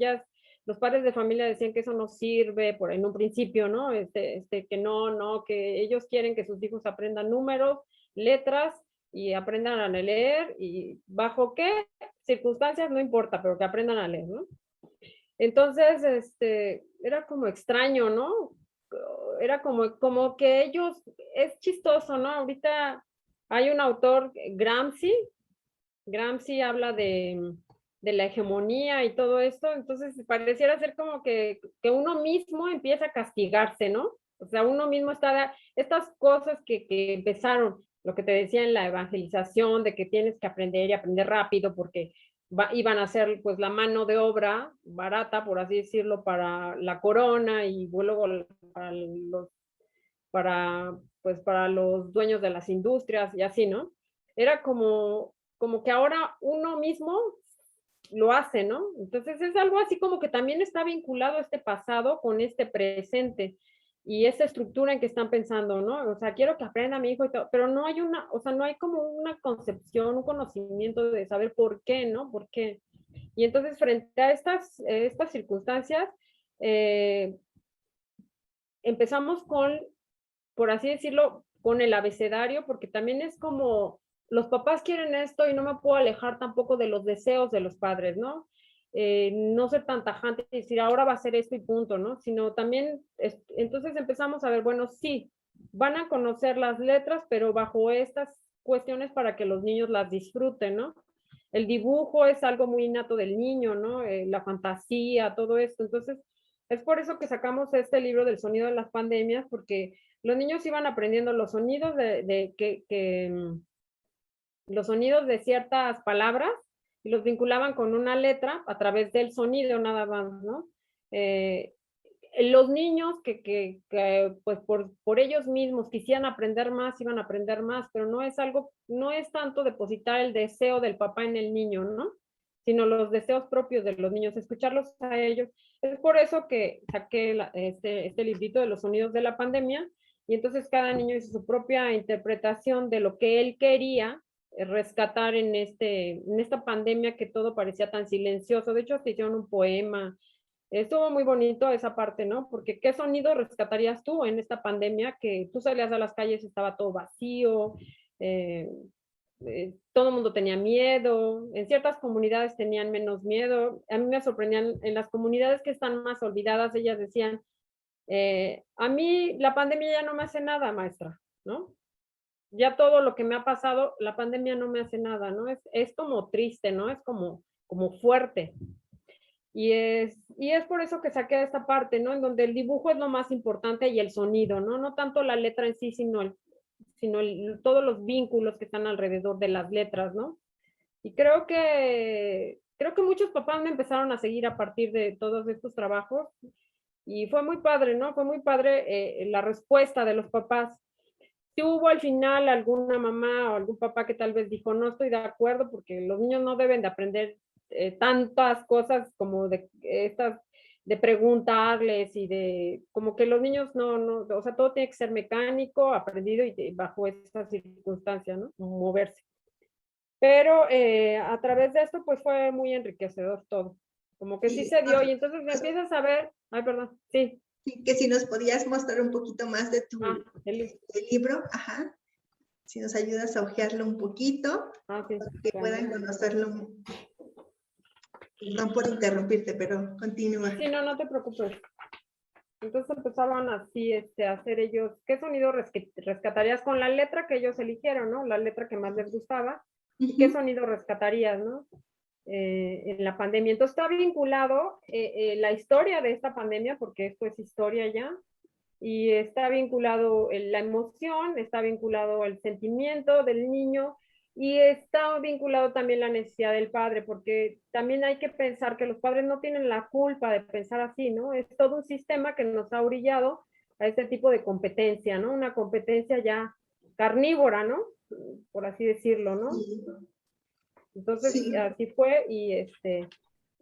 los padres de familia decían que eso no sirve en un principio, ¿no? Que no, que ellos quieren que sus hijos aprendan números, letras y aprendan a leer y bajo qué circunstancias no importa, pero que aprendan a leer, ¿no? Entonces, era como extraño, ¿no? Era como que ellos, es chistoso, ¿no? Ahorita hay un autor, Gramsci habla de la hegemonía y todo esto, entonces pareciera ser como que uno mismo empieza a castigarse, ¿no? O sea, uno mismo estas cosas que empezaron, lo que te decía en la evangelización, de que tienes que aprender y aprender rápido porque iban a ser pues la mano de obra barata, por así decirlo, para la corona y luego para los dueños de las industrias y así, ¿no? Era como que ahora uno mismo lo hace, ¿no? Entonces es algo así como que también está vinculado este pasado con este presente y esa estructura en que están pensando, ¿no? O sea, quiero que aprenda mi hijo y todo, pero no hay o sea, no hay como una concepción, un conocimiento de saber por qué, ¿no? ¿Por qué? Y entonces frente a estas circunstancias, empezamos por así decirlo, con el abecedario, porque también es como, los papás quieren esto y no me puedo alejar tampoco de los deseos de los padres, ¿no? No ser tan tajante y decir, ahora va a ser esto y punto, ¿no? Sino también, entonces empezamos a ver, bueno, sí, van a conocer las letras, pero bajo estas cuestiones para que los niños las disfruten, ¿no? El dibujo es algo muy innato del niño, ¿no? La fantasía, todo esto. Entonces, es por eso que sacamos este libro del sonido de las pandemias, porque los niños iban aprendiendo los sonidos los sonidos de ciertas palabras y los vinculaban con una letra a través del sonido nada más, ¿no? Los niños pues por ellos mismos quisieran aprender más, iban a aprender más, pero no es tanto depositar el deseo del papá en el niño, ¿no? Sino los deseos propios de los niños, escucharlos a ellos. Es por eso que saqué este librito de los sonidos de la pandemia, y entonces cada niño hizo su propia interpretación de lo que él quería rescatar en esta pandemia que todo parecía tan silencioso. De hecho, se hicieron un poema. Estuvo muy bonito esa parte, ¿no? Porque ¿qué sonido rescatarías tú en esta pandemia? Que tú salías a las calles y estaba todo vacío, todo el mundo tenía miedo, en ciertas comunidades tenían menos miedo. A mí me sorprendían, en las comunidades que están más olvidadas, ellas decían, a mí la pandemia ya no me hace nada, maestra, ¿no? Ya todo lo que me ha pasado, la pandemia no me hace nada, ¿no? Es como triste, ¿no? Es como fuerte. Y es por eso que saqué esta parte, ¿no? En donde el dibujo es lo más importante y el sonido, ¿no? No tanto la letra en sí, sino todos los vínculos que están alrededor de las letras, ¿no? Y creo que muchos papás me empezaron a seguir a partir de todos estos trabajos y fue muy padre, ¿no? Fue muy padre la respuesta de los papás. Si hubo al final alguna mamá o algún papá que tal vez dijo, no estoy de acuerdo porque los niños no deben de aprender tantas cosas como de estas, de preguntarles y de, como que los niños no, o sea, todo tiene que ser mecánico, aprendido y bajo esas circunstancias, ¿no? Moverse. pero a través de esto pues fue muy enriquecedor todo, como que sí Y, se dio y entonces empiezas a ver, ay perdón, sí, que si nos podías mostrar un poquito más de tu el libro, ajá, si nos ayudas a hojearlo un poquito, sí, para que puedan conocerlo. Perdón por interrumpirte, pero continúa. sí, no, no te preocupes. Entonces empezaban así a hacer ellos, ¿qué sonido rescatarías con la letra que ellos eligieron, ¿no? La letra que más les gustaba, y qué sonido rescatarías, ¿no? En la pandemia. Entonces está vinculado la historia de esta pandemia, porque esto es historia ya, y está vinculado la emoción, está vinculado el sentimiento del niño y está vinculado también la necesidad del padre, porque también hay que pensar que los padres no tienen la culpa de pensar así, ¿no? Es todo un sistema que nos ha orillado a este tipo de competencia, ¿no? Una competencia ya carnívora, ¿no? Por así decirlo, ¿no? Entonces, Sí. así fue y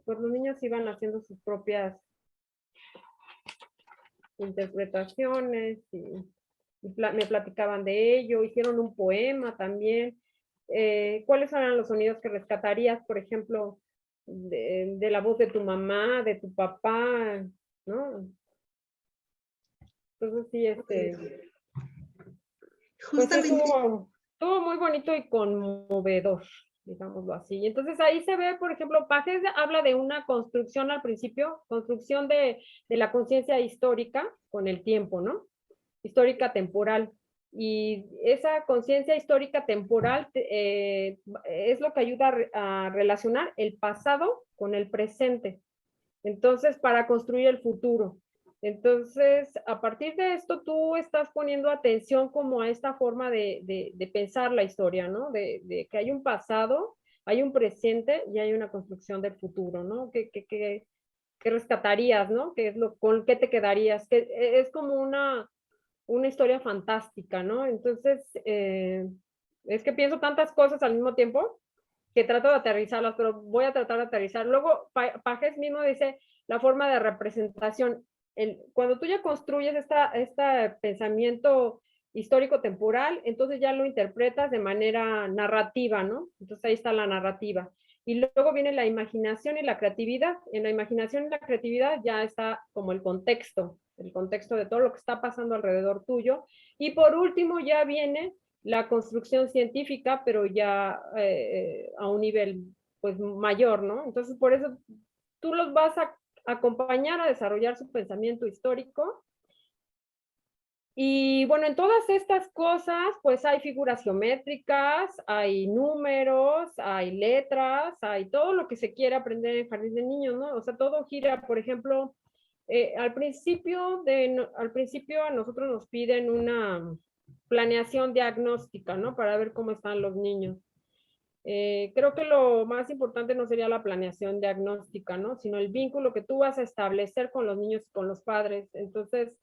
pues los niños iban haciendo sus propias interpretaciones y me platicaban de ello, hicieron un poema también. ¿Cuáles eran los sonidos que rescatarías, por ejemplo, de la voz de tu mamá, de tu papá, ¿no? Entonces sí, pues sí Justamente. estuvo muy bonito y conmovedor, digámoslo así. Y entonces ahí se ve, por ejemplo, Pages habla de una construcción al principio, construcción de la conciencia histórica con el tiempo, ¿no? Histórica temporal. Y esa conciencia histórica temporal es lo que ayuda a relacionar el pasado con el presente. Entonces, para construir el futuro. Entonces, a partir de esto, tú estás poniendo atención como a esta forma de pensar la historia, ¿no? De que hay un pasado, hay un presente y hay una construcción del futuro, ¿no? ¿Qué rescatarías, ¿no? ¿Qué es con qué te quedarías? Que es como una historia fantástica, ¿no? Entonces, es que pienso tantas cosas al mismo tiempo que trato de aterrizarlas, pero voy a tratar de aterrizar. Luego, Pages mismo dice la forma de representación. Cuando tú ya construyes este pensamiento histórico temporal, entonces ya lo interpretas de manera narrativa, ¿no? Entonces ahí está la narrativa. Y luego viene la imaginación y la creatividad. En la imaginación y la creatividad ya está como el contexto de todo lo que está pasando alrededor tuyo. Y por último ya viene la construcción científica, pero ya a un nivel pues mayor, ¿no? Entonces por eso tú los vas a acompañar a desarrollar su pensamiento histórico. Y bueno, en todas estas cosas, pues hay figuras geométricas, hay números, hay letras, hay todo lo que se quiere aprender en jardín de niños, ¿no? O sea, todo gira, por ejemplo, al principio a nosotros nos piden una planeación diagnóstica, ¿no? Para ver cómo están los niños. Creo que lo más importante no sería la planeación diagnóstica, ¿no? Sino el vínculo que tú vas a establecer con los niños y con los padres. Entonces,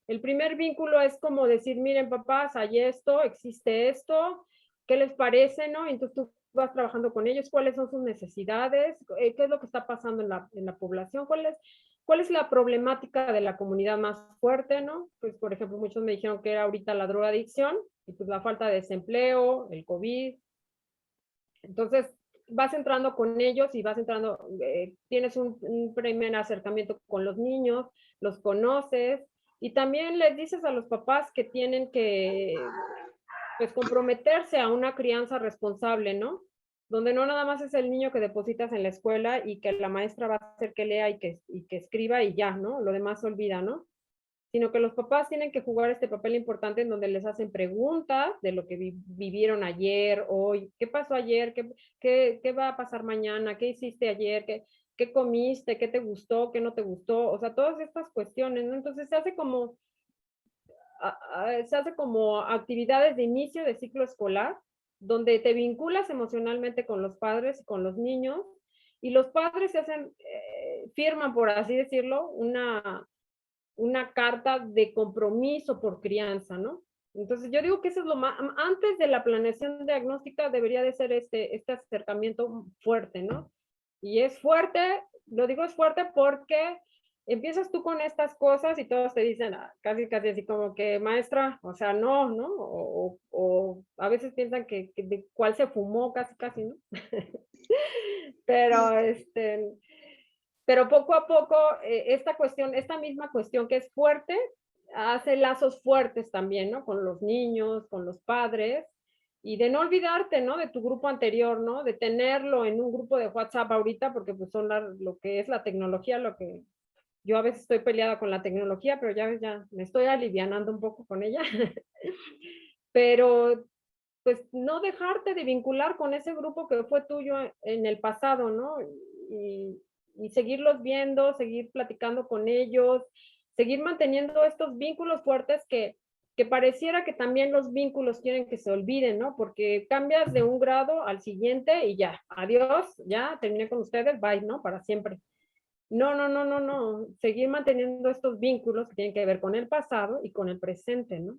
el primer vínculo es como decir, miren, papás, hay esto, existe esto, ¿qué les parece, no? Entonces tú vas trabajando con ellos, cuáles son sus necesidades, qué es lo que está pasando en la población, cuál es la problemática de la comunidad más fuerte, ¿no? Pues, por ejemplo, muchos me dijeron que era ahorita la drogadicción y pues la falta de desempleo, el COVID. Entonces, vas entrando con ellos y vas entrando, tienes un primer acercamiento con los niños, los conoces y también les dices a los papás que tienen que, pues, comprometerse a una crianza responsable, ¿no? Donde no nada más es el niño que depositas en la escuela y que la maestra va a hacer que lea y que escriba y ya, ¿no? Lo demás se olvida, ¿no? Sino que los papás tienen que jugar este papel importante en donde les hacen preguntas de lo que vivieron ayer, hoy, qué pasó ayer, qué va a pasar mañana, qué hiciste ayer, qué comiste, qué te gustó, qué no te gustó, o sea, todas estas cuestiones, ¿no? Entonces se hace como actividades de inicio de ciclo escolar, donde te vinculas emocionalmente con los padres y con los niños, y los padres se hacen, firman, por así decirlo, una carta de compromiso por crianza, ¿no? Entonces yo digo que eso es lo más, antes de la planeación diagnóstica debería de ser este acercamiento fuerte, ¿no? Y es fuerte, lo digo es fuerte porque empiezas tú con estas cosas y todos te dicen casi así como que maestra, o sea, no, ¿no? O a a veces piensan que de cuál se fumó casi, ¿no? Pero, pero poco a poco, esta misma cuestión que es fuerte, hace lazos fuertes también, ¿no? Con los niños, con los padres, y de no olvidarte, ¿no? De tu grupo anterior, ¿no? De tenerlo en un grupo de WhatsApp ahorita, porque pues son lo que es la tecnología, lo que yo a veces estoy peleada con la tecnología, pero ya ves, ya me estoy alivianando un poco con ella. Pero pues no dejarte de vincular con ese grupo que fue tuyo en el pasado, ¿no? Y, y seguirlos viendo, seguir platicando con ellos, seguir manteniendo estos vínculos fuertes que pareciera que también los vínculos quieren que se olviden, ¿no? Porque cambias de un grado al siguiente y ya, adiós, ya terminé con ustedes, bye, ¿no? Para siempre. No, no, no, no, no. Seguir manteniendo estos vínculos que tienen que ver con el pasado y con el presente, ¿no?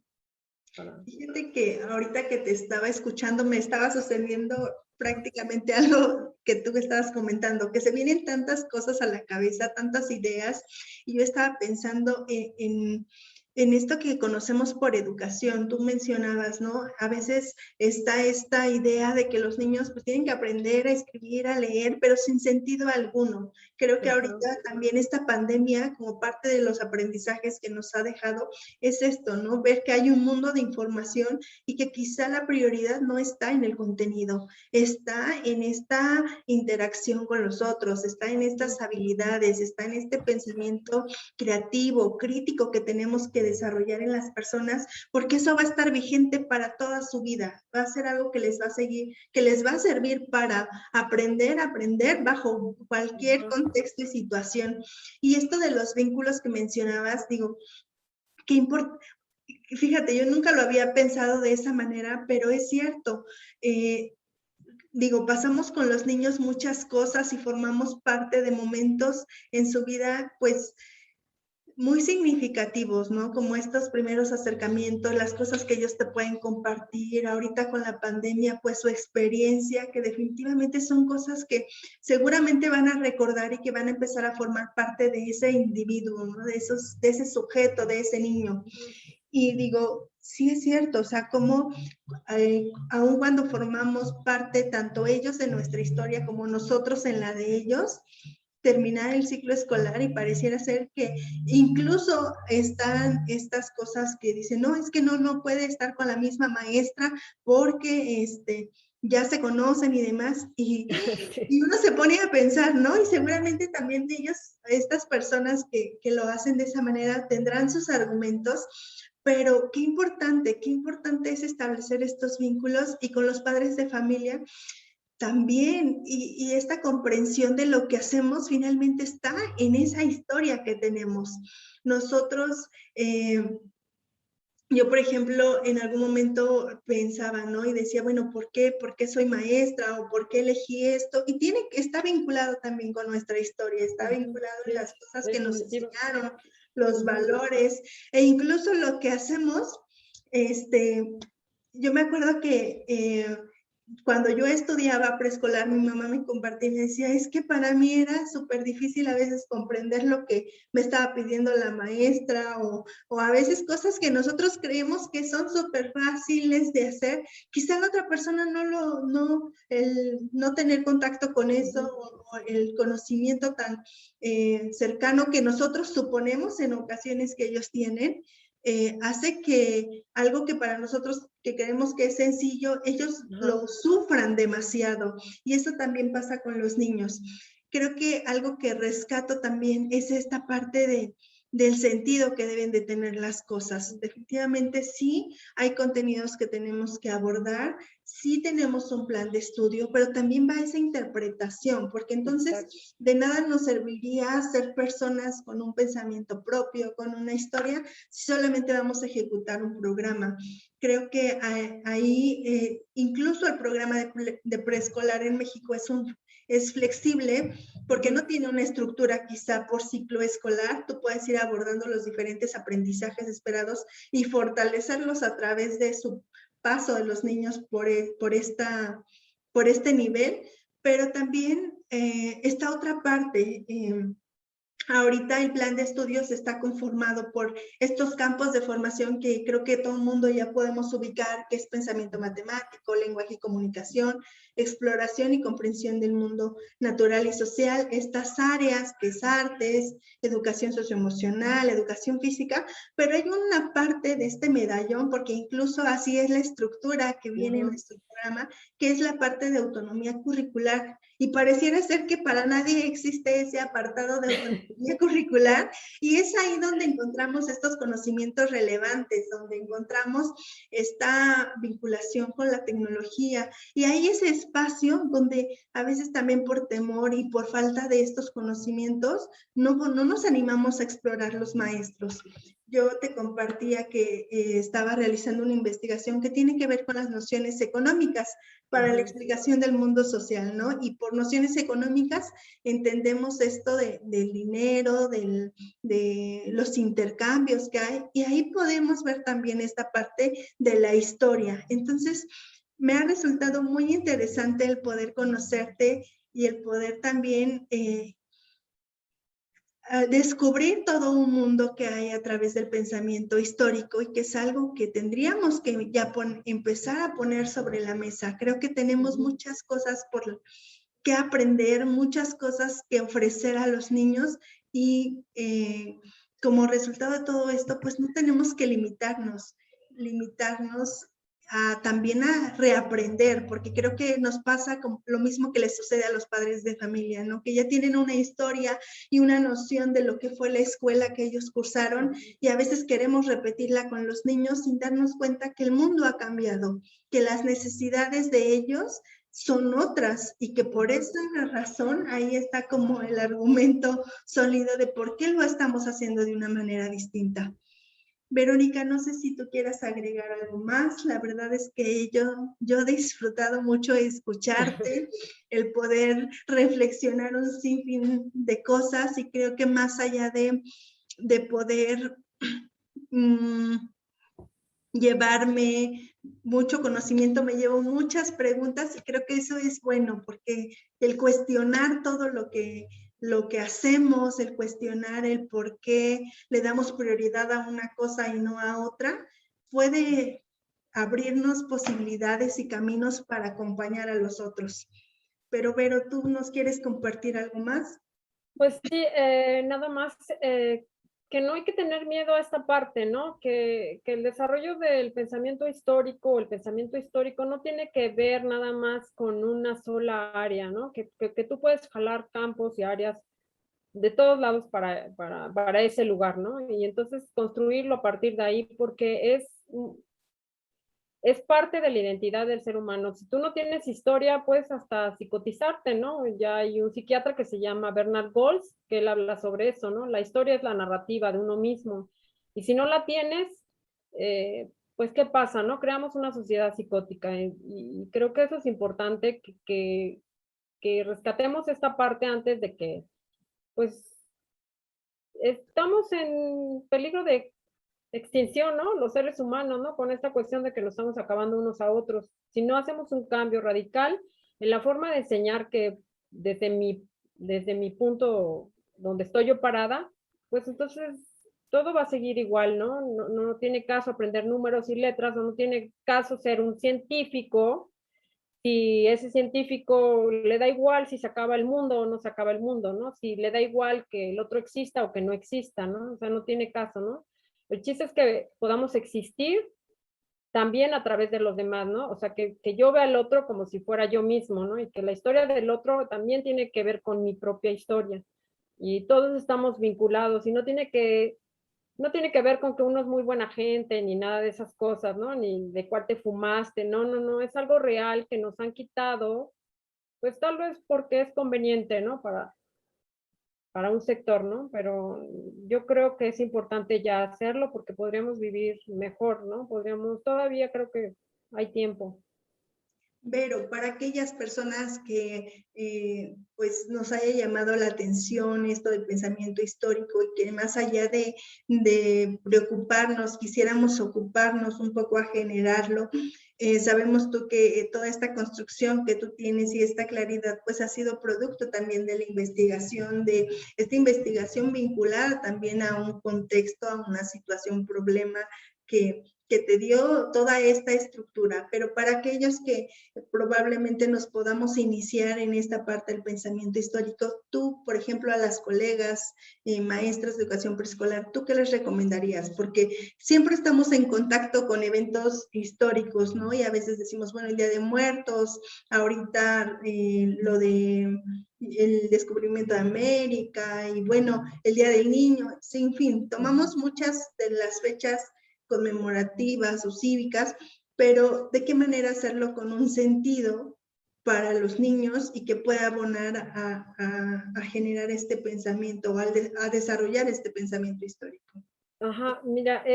Fíjate que ahorita que te estaba escuchando me estaba sucediendo prácticamente algo que tú estabas comentando, que se vienen tantas cosas a la cabeza, tantas ideas, y yo estaba pensando en esto que conocemos por educación. Tú mencionabas, ¿no? A veces está esta idea de que los niños pues tienen que aprender a escribir, a leer, pero sin sentido alguno. Creo que ahorita también esta pandemia, como parte de los aprendizajes que nos ha dejado, es esto, ¿no? Ver que hay un mundo de información y que quizá la prioridad no está en el contenido, está en esta interacción con los otros, está en estas habilidades, está en este pensamiento creativo, crítico que tenemos que desarrollar en las personas, porque eso va a estar vigente para toda su vida, va a ser algo que les va a seguir, que les va a servir para aprender bajo cualquier contexto y situación. Y esto de los vínculos que mencionabas, digo, qué importante. Fíjate, yo nunca lo había pensado de esa manera, pero es cierto. Digo, pasamos con los niños muchas cosas y formamos parte de momentos en su vida, pues, muy significativos, ¿no? Como estos primeros acercamientos, las cosas que ellos te pueden compartir, ahorita con la pandemia, pues su experiencia, que definitivamente son cosas que seguramente van a recordar y que van a empezar a formar parte de ese individuo, ¿no? De ese sujeto, de ese niño. Y digo, sí es cierto, o sea, como aun cuando formamos parte, tanto ellos de nuestra historia como nosotros en la de ellos, terminar el ciclo escolar y pareciera ser que incluso están estas cosas que dicen, no, es que no puede estar con la misma maestra porque ya se conocen y demás, y uno se pone a pensar, ¿no? Y seguramente también de ellos, estas personas que lo hacen de esa manera tendrán sus argumentos, pero qué importante es establecer estos vínculos y con los padres de familia también, y esta comprensión de lo que hacemos finalmente está en esa historia que tenemos. Nosotros, yo por ejemplo, en algún momento pensaba, ¿no? Y decía, bueno, ¿por qué soy maestra? ¿O por qué elegí esto? Y está vinculado también con nuestra historia, está vinculado en las cosas que nos enseñaron, los valores, e incluso lo que hacemos, yo me acuerdo que cuando yo estudiaba preescolar, mi mamá me compartía y me decía, es que para mí era súper difícil a veces comprender lo que me estaba pidiendo la maestra o a veces cosas que nosotros creemos que son súper fáciles de hacer. Quizá la otra persona el no tener contacto con eso o el conocimiento tan cercano que nosotros suponemos en ocasiones que ellos tienen, hace que algo que para nosotros que creemos que es sencillo, ellos lo sufran demasiado. Y eso también pasa con los niños. Creo que algo que rescato también es esta parte del sentido que deben de tener las cosas. Definitivamente sí hay contenidos que tenemos que abordar, sí tenemos un plan de estudio, pero también va esa interpretación, porque entonces de nada nos serviría ser personas con un pensamiento propio, con una historia, si solamente vamos a ejecutar un programa. Creo que ahí, incluso el programa de preescolar en México es flexible porque no tiene una estructura quizá por ciclo escolar. Tú puedes ir abordando los diferentes aprendizajes esperados y fortalecerlos a través de su paso de los niños por este nivel, pero también esta otra parte, Ahorita el plan de estudios está conformado por estos campos de formación que creo que todo el mundo ya podemos ubicar, que es pensamiento matemático, lenguaje y comunicación, exploración y comprensión del mundo natural y social, estas áreas que es artes, educación socioemocional, educación física, pero hay una parte de este medallón, porque incluso así es la estructura que viene en nuestro programa, que es la parte de autonomía curricular. Y pareciera ser que para nadie existe ese apartado de autonomía curricular, y es ahí donde encontramos estos conocimientos relevantes, donde encontramos esta vinculación con la tecnología, y hay ese espacio donde a veces también por temor y por falta de estos conocimientos no nos animamos a explorar los maestros. Yo te compartía que estaba realizando una investigación que tiene que ver con las nociones económicas para la explicación del mundo social, ¿no? Y por nociones económicas entendemos esto del dinero, de los intercambios que hay, y ahí podemos ver también esta parte de la historia. Entonces, me ha resultado muy interesante el poder conocerte y el poder también descubrir todo un mundo que hay a través del pensamiento histórico, y que es algo que tendríamos que ya empezar a poner sobre la mesa. Creo que tenemos muchas cosas por que aprender, muchas cosas que ofrecer a los niños, y como resultado de todo esto, pues no tenemos que limitarnos también a reaprender, porque creo que nos pasa lo mismo que les sucede a los padres de familia, ¿no? Que ya tienen una historia y una noción de lo que fue la escuela que ellos cursaron, y a veces queremos repetirla con los niños sin darnos cuenta que el mundo ha cambiado, que las necesidades de ellos son otras, y que por esa razón ahí está como el argumento sólido de por qué lo estamos haciendo de una manera distinta. Verónica, no sé si tú quieras agregar algo más. La verdad es que yo he disfrutado mucho escucharte, el poder reflexionar un sinfín de cosas, y creo que más allá de poder llevarme mucho conocimiento, me llevo muchas preguntas, y creo que eso es bueno, porque el cuestionar todo lo que hacemos, el cuestionar el por qué le damos prioridad a una cosa y no a otra, puede abrirnos posibilidades y caminos para acompañar a los otros. Pero Vero, ¿tú nos quieres compartir algo más? Pues sí, nada más que no hay que tener miedo a esta parte, ¿no? Que el desarrollo del pensamiento histórico, o el pensamiento histórico no tiene que ver nada más con una sola área, ¿no? Que tú puedes jalar campos y áreas de todos lados para ese lugar, ¿no? Y entonces construirlo a partir de ahí, porque es parte de la identidad del ser humano. Si tú no tienes historia, puedes hasta psicotizarte, ¿no? Ya hay un psiquiatra que se llama Bernard Goltz, que él habla sobre eso, ¿no? La historia es la narrativa de uno mismo. Y si no la tienes, pues, ¿qué pasa, no? Creamos una sociedad psicótica, y creo que eso es importante, que rescatemos esta parte antes de que, pues, estamos en peligro de extinción, ¿no? Los seres humanos, ¿no? Con esta cuestión de que nos estamos acabando unos a otros. Si no hacemos un cambio radical en la forma de enseñar, que desde mi punto donde estoy yo parada, pues entonces todo va a seguir igual, ¿no? No tiene caso aprender números y letras, o no tiene caso ser un científico si ese científico le da igual si se acaba el mundo o no se acaba el mundo, ¿no? Si le da igual que el otro exista o que no exista, ¿no? O sea, no tiene caso, ¿no? El chiste es que podamos existir también a través de los demás, ¿no? O sea, que yo vea al otro como si fuera yo mismo, ¿no? Y que la historia del otro también tiene que ver con mi propia historia. Y todos estamos vinculados, y no tiene que ver con que uno es muy buena gente, ni nada de esas cosas, ¿no? Ni de cuál te fumaste, no, es algo real que nos han quitado, pues tal vez porque es conveniente, ¿no? Para un sector, ¿no? Pero yo creo que es importante ya hacerlo, porque podríamos vivir mejor, ¿no? Todavía creo que hay tiempo. Vero, para aquellas personas que pues nos haya llamado la atención esto del pensamiento histórico y que más allá de preocuparnos, quisiéramos ocuparnos un poco a generarlo, sabemos tú que toda esta construcción que tú tienes y esta claridad pues ha sido producto también de la investigación, de esta investigación vinculada también a un contexto, a una situación, problema que te dio toda esta estructura, pero para aquellos que probablemente nos podamos iniciar en esta parte del pensamiento histórico, tú, por ejemplo, a las colegas, maestras de educación preescolar, ¿tú qué les recomendarías? Porque siempre estamos en contacto con eventos históricos, ¿no? Y a veces decimos, bueno, el Día de Muertos, ahorita lo de el descubrimiento de América y bueno, el Día del Niño, sin fin, tomamos muchas de las fechas conmemorativas o cívicas, pero ¿de qué manera hacerlo con un sentido para los niños y que pueda abonar a generar este pensamiento, a desarrollar este pensamiento histórico? Ajá, mira,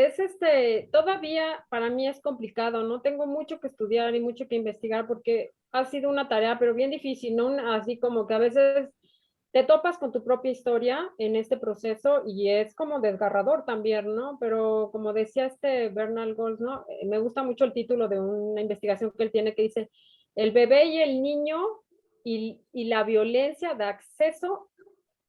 todavía para mí es complicado, ¿no? Tengo mucho que estudiar y mucho que investigar porque ha sido una tarea, pero bien difícil, ¿no? Así como que a veces te topas con tu propia historia en este proceso y es como desgarrador también, ¿no? Pero como decía Bernal Golds, ¿no? Me gusta mucho el título de una investigación que él tiene que dice, el bebé y el niño y la violencia de acceso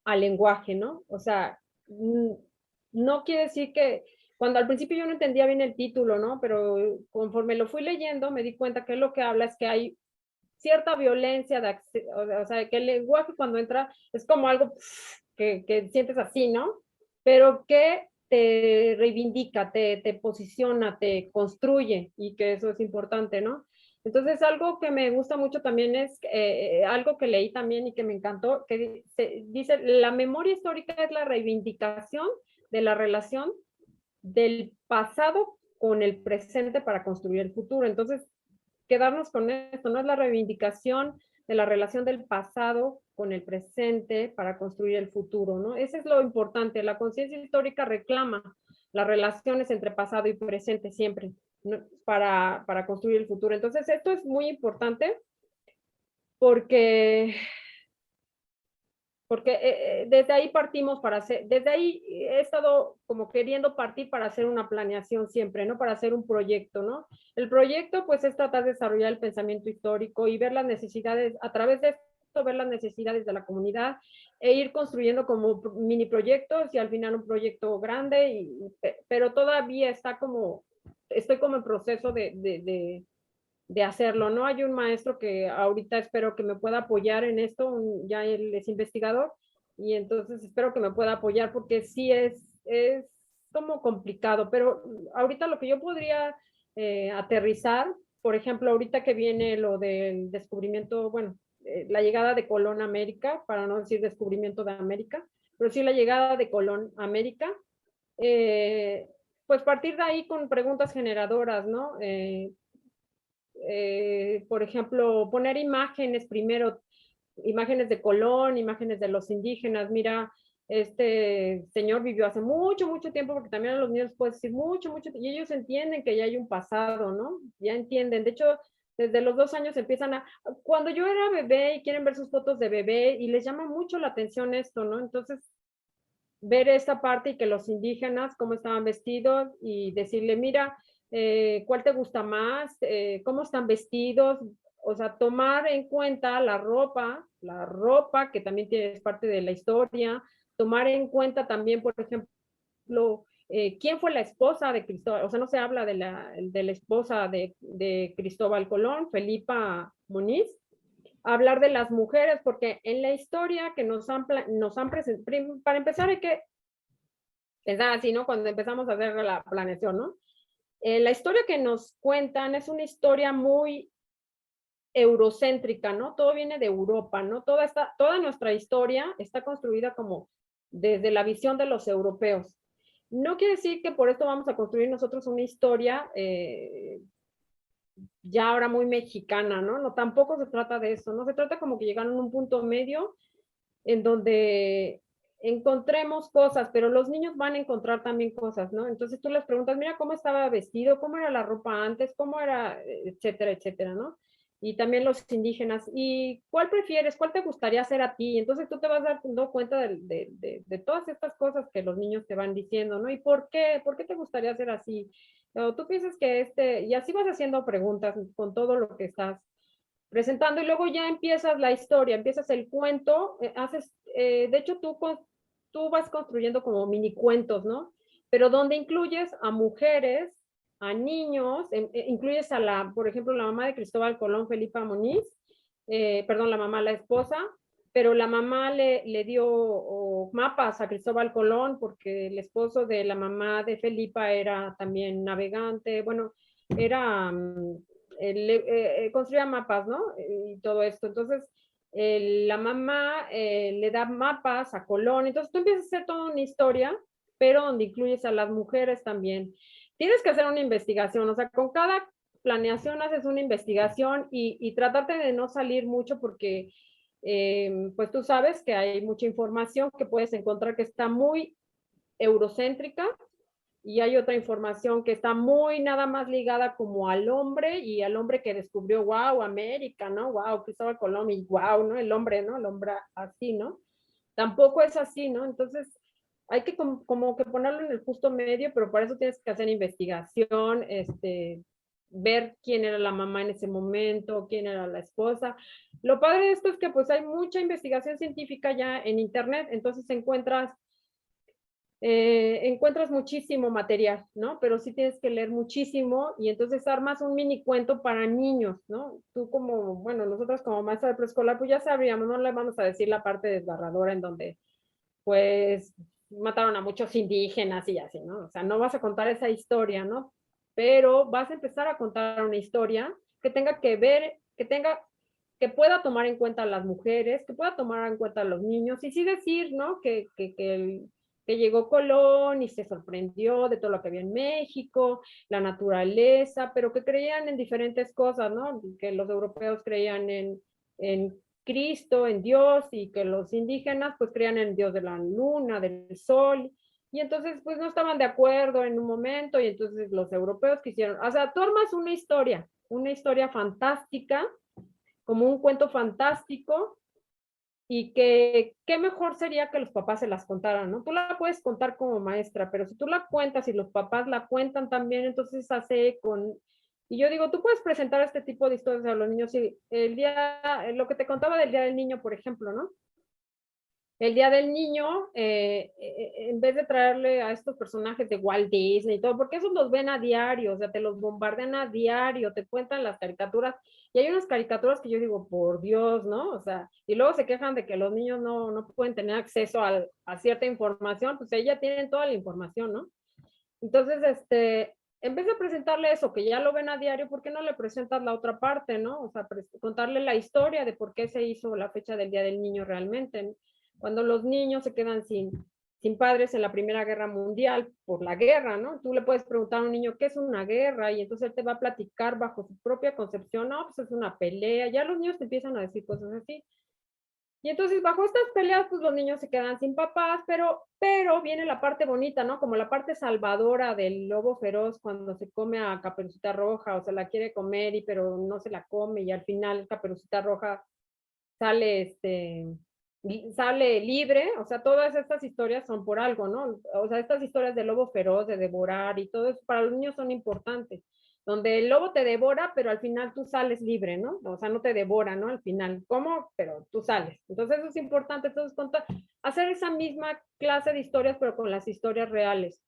al lenguaje, ¿no? O sea, no quiere decir que, cuando al principio yo no entendía bien el título, ¿no? Pero conforme lo fui leyendo, me di cuenta que lo que habla es que hay cierta violencia de acceso, o sea, que el lenguaje cuando entra es como algo que sientes así, ¿no? Pero que te reivindica, te posiciona, te construye y que eso es importante, ¿no? Entonces, algo que me gusta mucho también es algo que leí también y que me encantó, que dice, la memoria histórica es la reivindicación de la relación del pasado con el presente para construir el futuro. Entonces, quedarnos con esto, no es la reivindicación de la relación del pasado con el presente para construir el futuro, ¿no? Ese es lo importante. La conciencia histórica reclama las relaciones entre pasado y presente siempre, ¿no? para construir el futuro. Entonces, esto es muy importante porque desde ahí partimos para hacer, desde ahí he estado como queriendo partir para hacer una planeación siempre, ¿no? Para hacer un proyecto, ¿no? El proyecto pues es tratar de desarrollar el pensamiento histórico y ver las necesidades, a través de esto, ver las necesidades de la comunidad e ir construyendo como mini proyectos y al final un proyecto grande, pero todavía estoy como en proceso de hacerlo, ¿no? Hay un maestro que ahorita espero que me pueda apoyar en esto, ya él es investigador, y entonces espero que me pueda apoyar porque sí es como complicado, pero ahorita lo que yo podría aterrizar, por ejemplo, ahorita que viene lo del descubrimiento, bueno, la llegada de Colón a América, para no decir descubrimiento de América, pero sí la llegada de Colón a América, eh, pues partir de ahí con preguntas generadoras, ¿no? Por ejemplo, poner imágenes primero, imágenes de Colón, imágenes de los indígenas. Mira, este señor vivió hace mucho, mucho tiempo, porque también a los niños puedes decir mucho, mucho, y ellos entienden que ya hay un pasado, ¿no? Ya entienden. De hecho, desde los 2 años empiezan cuando yo era bebé y quieren ver sus fotos de bebé y les llama mucho la atención esto, ¿no? Entonces, ver esta parte y que los indígenas, cómo estaban vestidos y decirle, mira, ¿cuál te gusta más? ¿Cómo están vestidos? O sea, tomar en cuenta la ropa que también es parte de la historia, tomar en cuenta también, por ejemplo, quién fue la esposa de Cristóbal, o sea, no se habla de la esposa de Cristóbal Colón, Felipa Moniz, hablar de las mujeres, porque en la historia que nos han presentado, para empezar hay que pensar así, ¿no? Cuando empezamos a hacer la planeación, ¿no? La historia que nos cuentan es una historia muy eurocéntrica, ¿no? Todo viene de Europa, ¿no? Toda nuestra historia está construida como desde la visión de los europeos. No quiere decir que por esto vamos a construir nosotros una historia ya ahora muy mexicana, ¿no? No, tampoco se trata de eso, ¿no? Se trata como que llegaron a un punto medio en donde encontremos cosas, pero los niños van a encontrar también cosas, ¿no? Entonces tú les preguntas, mira cómo estaba vestido, cómo era la ropa antes, cómo era, etcétera, etcétera, ¿no? y también los indígenas. ¿Y cuál prefieres? ¿Cuál te gustaría hacer a ti? Entonces tú te vas dando cuenta de todas estas cosas que los niños te van diciendo, ¿no? ¿Y por qué? ¿Por qué te gustaría hacer así? O tú piensas que y así vas haciendo preguntas con todo lo que estás presentando y luego ya empiezas la historia, empiezas el cuento, de hecho tú vas construyendo como mini cuentos, ¿no? Pero donde incluyes a mujeres, a niños, incluyes por ejemplo, la mamá de Cristóbal Colón, Felipa Moniz, perdón, la mamá, la esposa, pero la mamá le dio mapas a Cristóbal Colón porque el esposo de la mamá de Felipa era también navegante, bueno, era construía mapas, ¿no? Y todo esto. Entonces, la mamá le da mapas a Colón. Entonces, tú empiezas a hacer toda una historia, pero donde incluyes a las mujeres también. Tienes que hacer una investigación, o sea, con cada planeación haces una investigación y tratarte de no salir mucho porque, pues tú sabes que hay mucha información que puedes encontrar que está muy eurocéntrica y hay otra información que está muy nada más ligada como al hombre y al hombre que descubrió, wow, América, ¿no? Wow, Cristóbal Colón y wow, ¿no? El hombre, ¿no? El hombre así, ¿no? Tampoco es así, ¿no? Entonces, hay que como que ponerlo en el justo medio, pero para eso tienes que hacer investigación, ver quién era la mamá en ese momento, quién era la esposa. Lo padre de esto es que pues hay mucha investigación científica ya en internet, entonces encuentras muchísimo material, ¿no? Pero sí tienes que leer muchísimo y entonces armas un mini cuento para niños, ¿no? Tú como, bueno, nosotros como maestra de preescolar, pues ya sabríamos, no le vamos a decir la parte desgarradora en donde, pues, mataron a muchos indígenas y así, ¿no? O sea, no vas a contar esa historia, ¿no? Pero vas a empezar a contar una historia que tenga que ver, que pueda tomar en cuenta a las mujeres, que pueda tomar en cuenta a los niños, y sí decir, ¿no? Que llegó Colón y se sorprendió de todo lo que había en México, la naturaleza, pero que creían en diferentes cosas, ¿no? Que los europeos creían en Cristo, en Dios, y que los indígenas pues creían en Dios de la luna, del sol, y entonces pues no estaban de acuerdo en un momento, y entonces los europeos quisieron, o sea, tú armas una historia fantástica, como un cuento fantástico, y que qué mejor sería que los papás se las contaran, ¿no? Tú la puedes contar como maestra, pero si tú la cuentas y los papás la cuentan también, entonces hace con... Y yo digo, tú puedes presentar este tipo de historias a los niños y lo que te contaba del Día del Niño, por ejemplo, ¿no? El Día del Niño, en vez de traerle a estos personajes de Walt Disney y todo, porque esos los ven a diario, o sea, te los bombardean a diario, te cuentan las caricaturas, y hay unas caricaturas que yo digo, por Dios, ¿no? O sea, y luego se quejan de que los niños no pueden tener acceso a cierta información, pues ya tienen toda la información, ¿no? Entonces, en vez de presentarle eso, que ya lo ven a diario, ¿por qué no le presentas la otra parte, no? O sea, contarle la historia de por qué se hizo la fecha del Día del Niño realmente. Cuando los niños se quedan sin padres en la Primera Guerra Mundial por la guerra, ¿no? Tú le puedes preguntar a un niño qué es una guerra y entonces él te va a platicar bajo su propia concepción, no, pues es una pelea, ya los niños te empiezan a decir cosas así. Y entonces bajo estas peleas, pues los niños se quedan sin papás, pero viene la parte bonita, ¿no? Como la parte salvadora del lobo feroz cuando se come a Caperucita Roja o se la quiere comer pero no se la come y al final Caperucita Roja sale, sale libre. O sea, todas estas historias son por algo, ¿no? O sea, estas historias del lobo feroz, de devorar y todo eso para los niños son importantes, donde el lobo te devora, pero al final tú sales libre, ¿no? O sea, no te devora, ¿no? Al final, ¿cómo? Pero tú sales. Entonces eso es importante, entonces hacer esa misma clase de historias, pero con las historias reales,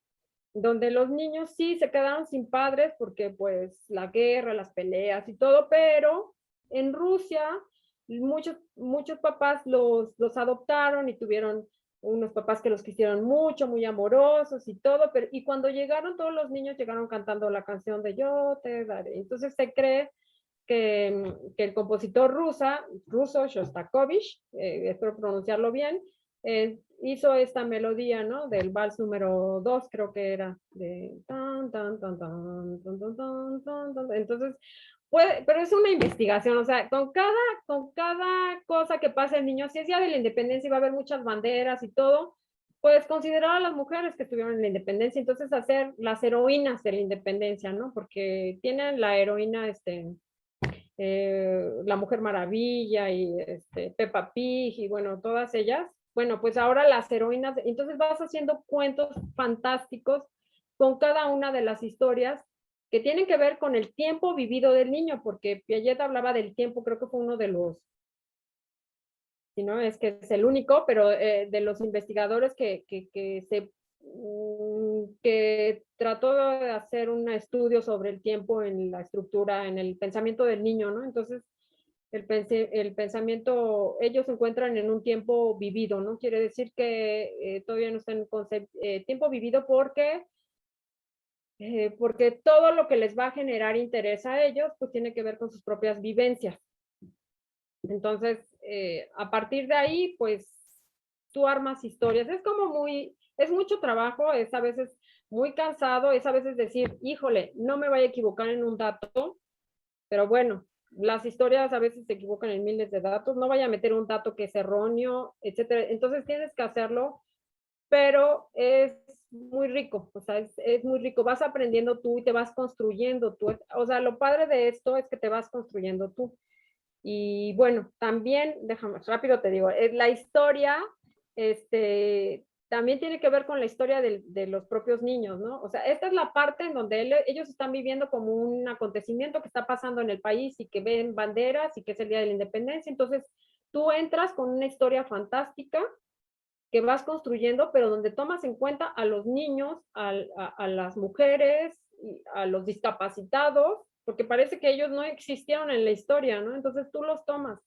donde los niños sí se quedaron sin padres porque pues la guerra, las peleas y todo, pero en Rusia muchos papás los adoptaron y tuvieron unos papás que los quisieron mucho, muy amorosos y todo, y cuando llegaron todos los niños llegaron cantando la canción de Yo te daré. Entonces se cree que el compositor ruso, Shostakovich, espero pronunciarlo bien, hizo esta melodía, ¿no? Del vals número 2, creo que era, de tan, tan, tan, tan, tan, tan, tan, tan, tan. Entonces, pero es una investigación, o sea, con cada cosa que pasa el niño, si es día de la independencia y va a haber muchas banderas y todo, pues considerar a las mujeres que estuvieron en la independencia, entonces hacer las heroínas de la independencia, ¿no? Porque tienen la heroína, La Mujer Maravilla y Peppa Pig y bueno, todas ellas. Bueno, pues ahora las heroínas, entonces vas haciendo cuentos fantásticos con cada una de las historias que tienen que ver con el tiempo vivido del niño, porque Piaget hablaba del tiempo, creo que fue uno de los, si no es que es el único, pero de los investigadores que trató de hacer un estudio sobre el tiempo en la estructura, en el pensamiento del niño, ¿no? Entonces, el pensamiento, ellos se encuentran en un tiempo vivido, ¿no? Quiere decir que todavía no está en tiempo vivido porque todo lo que les va a generar interés a ellos, pues tiene que ver con sus propias vivencias. Entonces, a partir de ahí, pues tú armas historias. Es mucho trabajo, es a veces muy cansado, es a veces decir, híjole, no me vaya a equivocar en un dato, pero bueno, las historias a veces se equivocan en miles de datos, no vaya a meter un dato que es erróneo, etcétera. Entonces tienes que hacerlo, pero es muy rico, o sea, es muy rico. Vas aprendiendo tú y te vas construyendo tú. O sea, lo padre de esto es que te vas construyendo tú. Y bueno, también, déjame, rápido te digo, la historia, también tiene que ver con la historia de los propios niños, ¿no? O sea, esta es la parte en donde ellos están viviendo como un acontecimiento que está pasando en el país y que ven banderas y que es el Día de la Independencia. Entonces, tú entras con una historia fantástica que vas construyendo, pero donde tomas en cuenta a los niños, a las mujeres, a los discapacitados, porque parece que ellos no existieron en la historia, ¿no? Entonces tú los tomas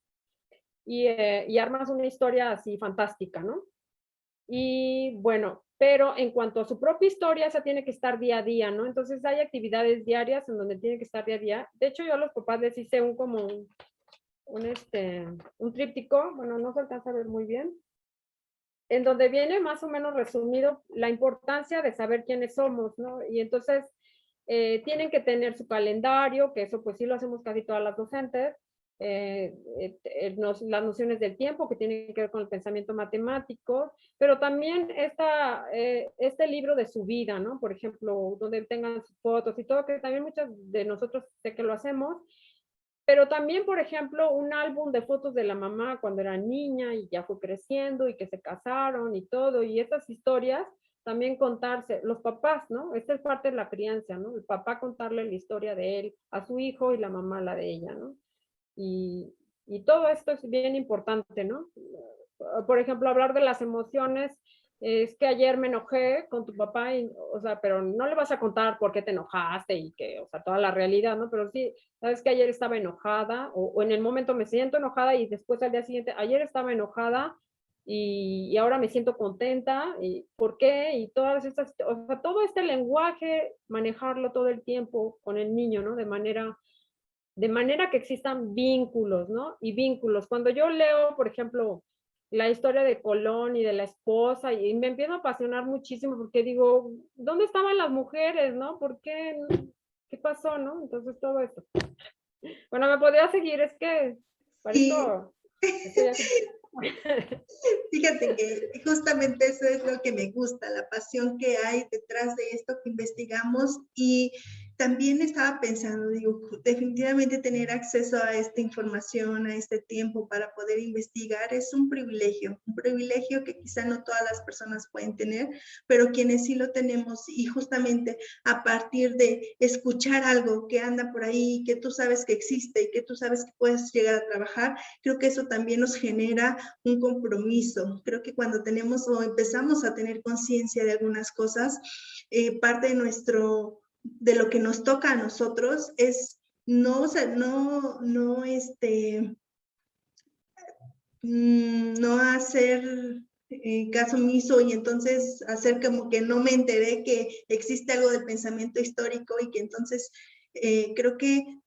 y armas una historia así fantástica, ¿no? Y bueno, pero en cuanto a su propia historia, esa tiene que estar día a día, ¿no? Entonces hay actividades diarias en donde tiene que estar día a día. De hecho, yo a los papás les hice un tríptico, bueno, no se alcanza a ver muy bien, en donde viene más o menos resumido la importancia de saber quiénes somos, ¿no? Y entonces tienen que tener su calendario, que eso pues sí lo hacemos casi todas las docentes, las nociones del tiempo que tienen que ver con el pensamiento matemático, pero también este libro de su vida, ¿no? Por ejemplo, donde tengan sus fotos y todo, que también muchos de nosotros sé que lo hacemos, pero también, por ejemplo, un álbum de fotos de la mamá cuando era niña y ya fue creciendo y que se casaron y todo, y estas historias también contarse, los papás, ¿no? Esta es parte de la crianza, ¿no? El papá contarle la historia de él a su hijo y la mamá la de ella, ¿no? Y todo esto es bien importante, ¿no? Por ejemplo, hablar de las emociones, es que ayer me enojé con tu papá, o sea, pero no le vas a contar por qué te enojaste y que, o sea, toda la realidad, ¿no? Pero sí, sabes que ayer estaba enojada o en el momento me siento enojada y después al día siguiente, ayer estaba enojada y ahora me siento contenta y por qué y todas estas, o sea, todo este lenguaje, manejarlo todo el tiempo con el niño, ¿no? De manera que existan vínculos, ¿no? Y vínculos. Cuando yo leo, por ejemplo, la historia de Colón y de la esposa, y me empiezo a apasionar muchísimo porque digo, ¿dónde estaban las mujeres, no? ¿Por qué? ¿Qué pasó, no? Entonces todo eso. Bueno, me podría seguir, es que Sí. parezco, estoy así. Fíjate que justamente eso es lo que me gusta, la pasión que hay detrás de esto que investigamos y también estaba pensando, digo, definitivamente tener acceso a esta información, a este tiempo para poder investigar es un privilegio que quizá no todas las personas pueden tener, pero quienes sí lo tenemos y justamente a partir de escuchar algo que anda por ahí, que tú sabes que existe y que tú sabes que puedes llegar a trabajar, creo que eso también nos genera un compromiso. Creo que cuando tenemos o empezamos a tener conciencia de algunas cosas, parte de lo que nos toca a nosotros es no, o sea, no hacer caso omiso y entonces hacer como que no me enteré que existe algo del pensamiento histórico y que entonces creo que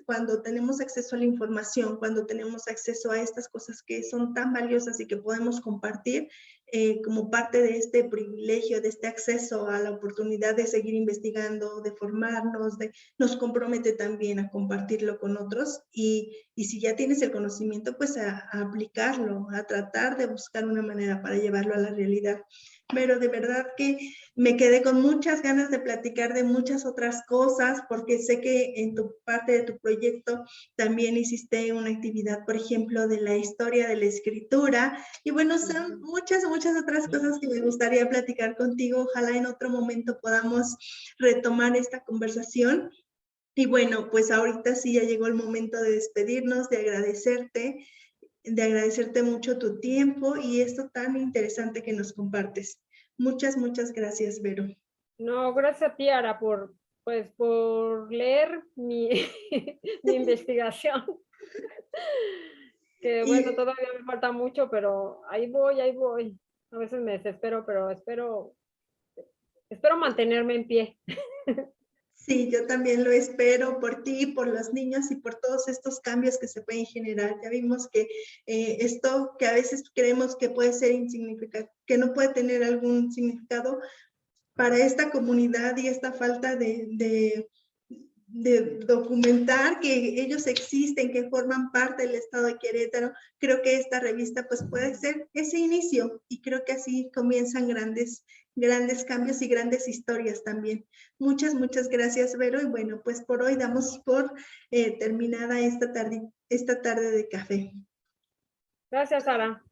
cuando tenemos acceso a la información, cuando tenemos acceso a estas cosas que son tan valiosas y que podemos compartir, como parte de este privilegio, de este acceso a la oportunidad de seguir investigando, de formarnos, nos compromete también a compartirlo con otros y si ya tienes el conocimiento, pues a aplicarlo, a tratar de buscar una manera para llevarlo a la realidad. Pero de verdad que me quedé con muchas ganas de platicar de muchas otras cosas, porque sé que en tu parte de tu proyecto también hiciste una actividad, por ejemplo, de la historia de la escritura. Y bueno, son muchas, muchas otras cosas que me gustaría platicar contigo. Ojalá en otro momento podamos retomar esta conversación. Y bueno, pues ahorita sí ya llegó el momento de despedirnos, de agradecerte mucho tu tiempo y esto tan interesante que nos compartes. Muchas, muchas gracias, Vero. No, gracias a ti, Ara, pues, por leer mi, mi investigación. Que bueno, Y todavía me falta mucho, pero ahí voy, ahí voy. A veces me desespero, pero espero mantenerme en pie. sí, yo también lo espero por ti, por los niños y por todos estos cambios que se pueden generar. Ya vimos que esto que a veces creemos que puede ser insignificante, que no puede tener algún significado para esta comunidad y esta falta de documentar que ellos existen, que forman parte del estado de Querétaro, creo que esta revista pues puede ser ese inicio y creo que así comienzan grandes, grandes cambios y grandes historias también. Muchas, muchas gracias, Vero. Y bueno, pues por hoy damos por terminada esta tarde de café. Gracias, Sara.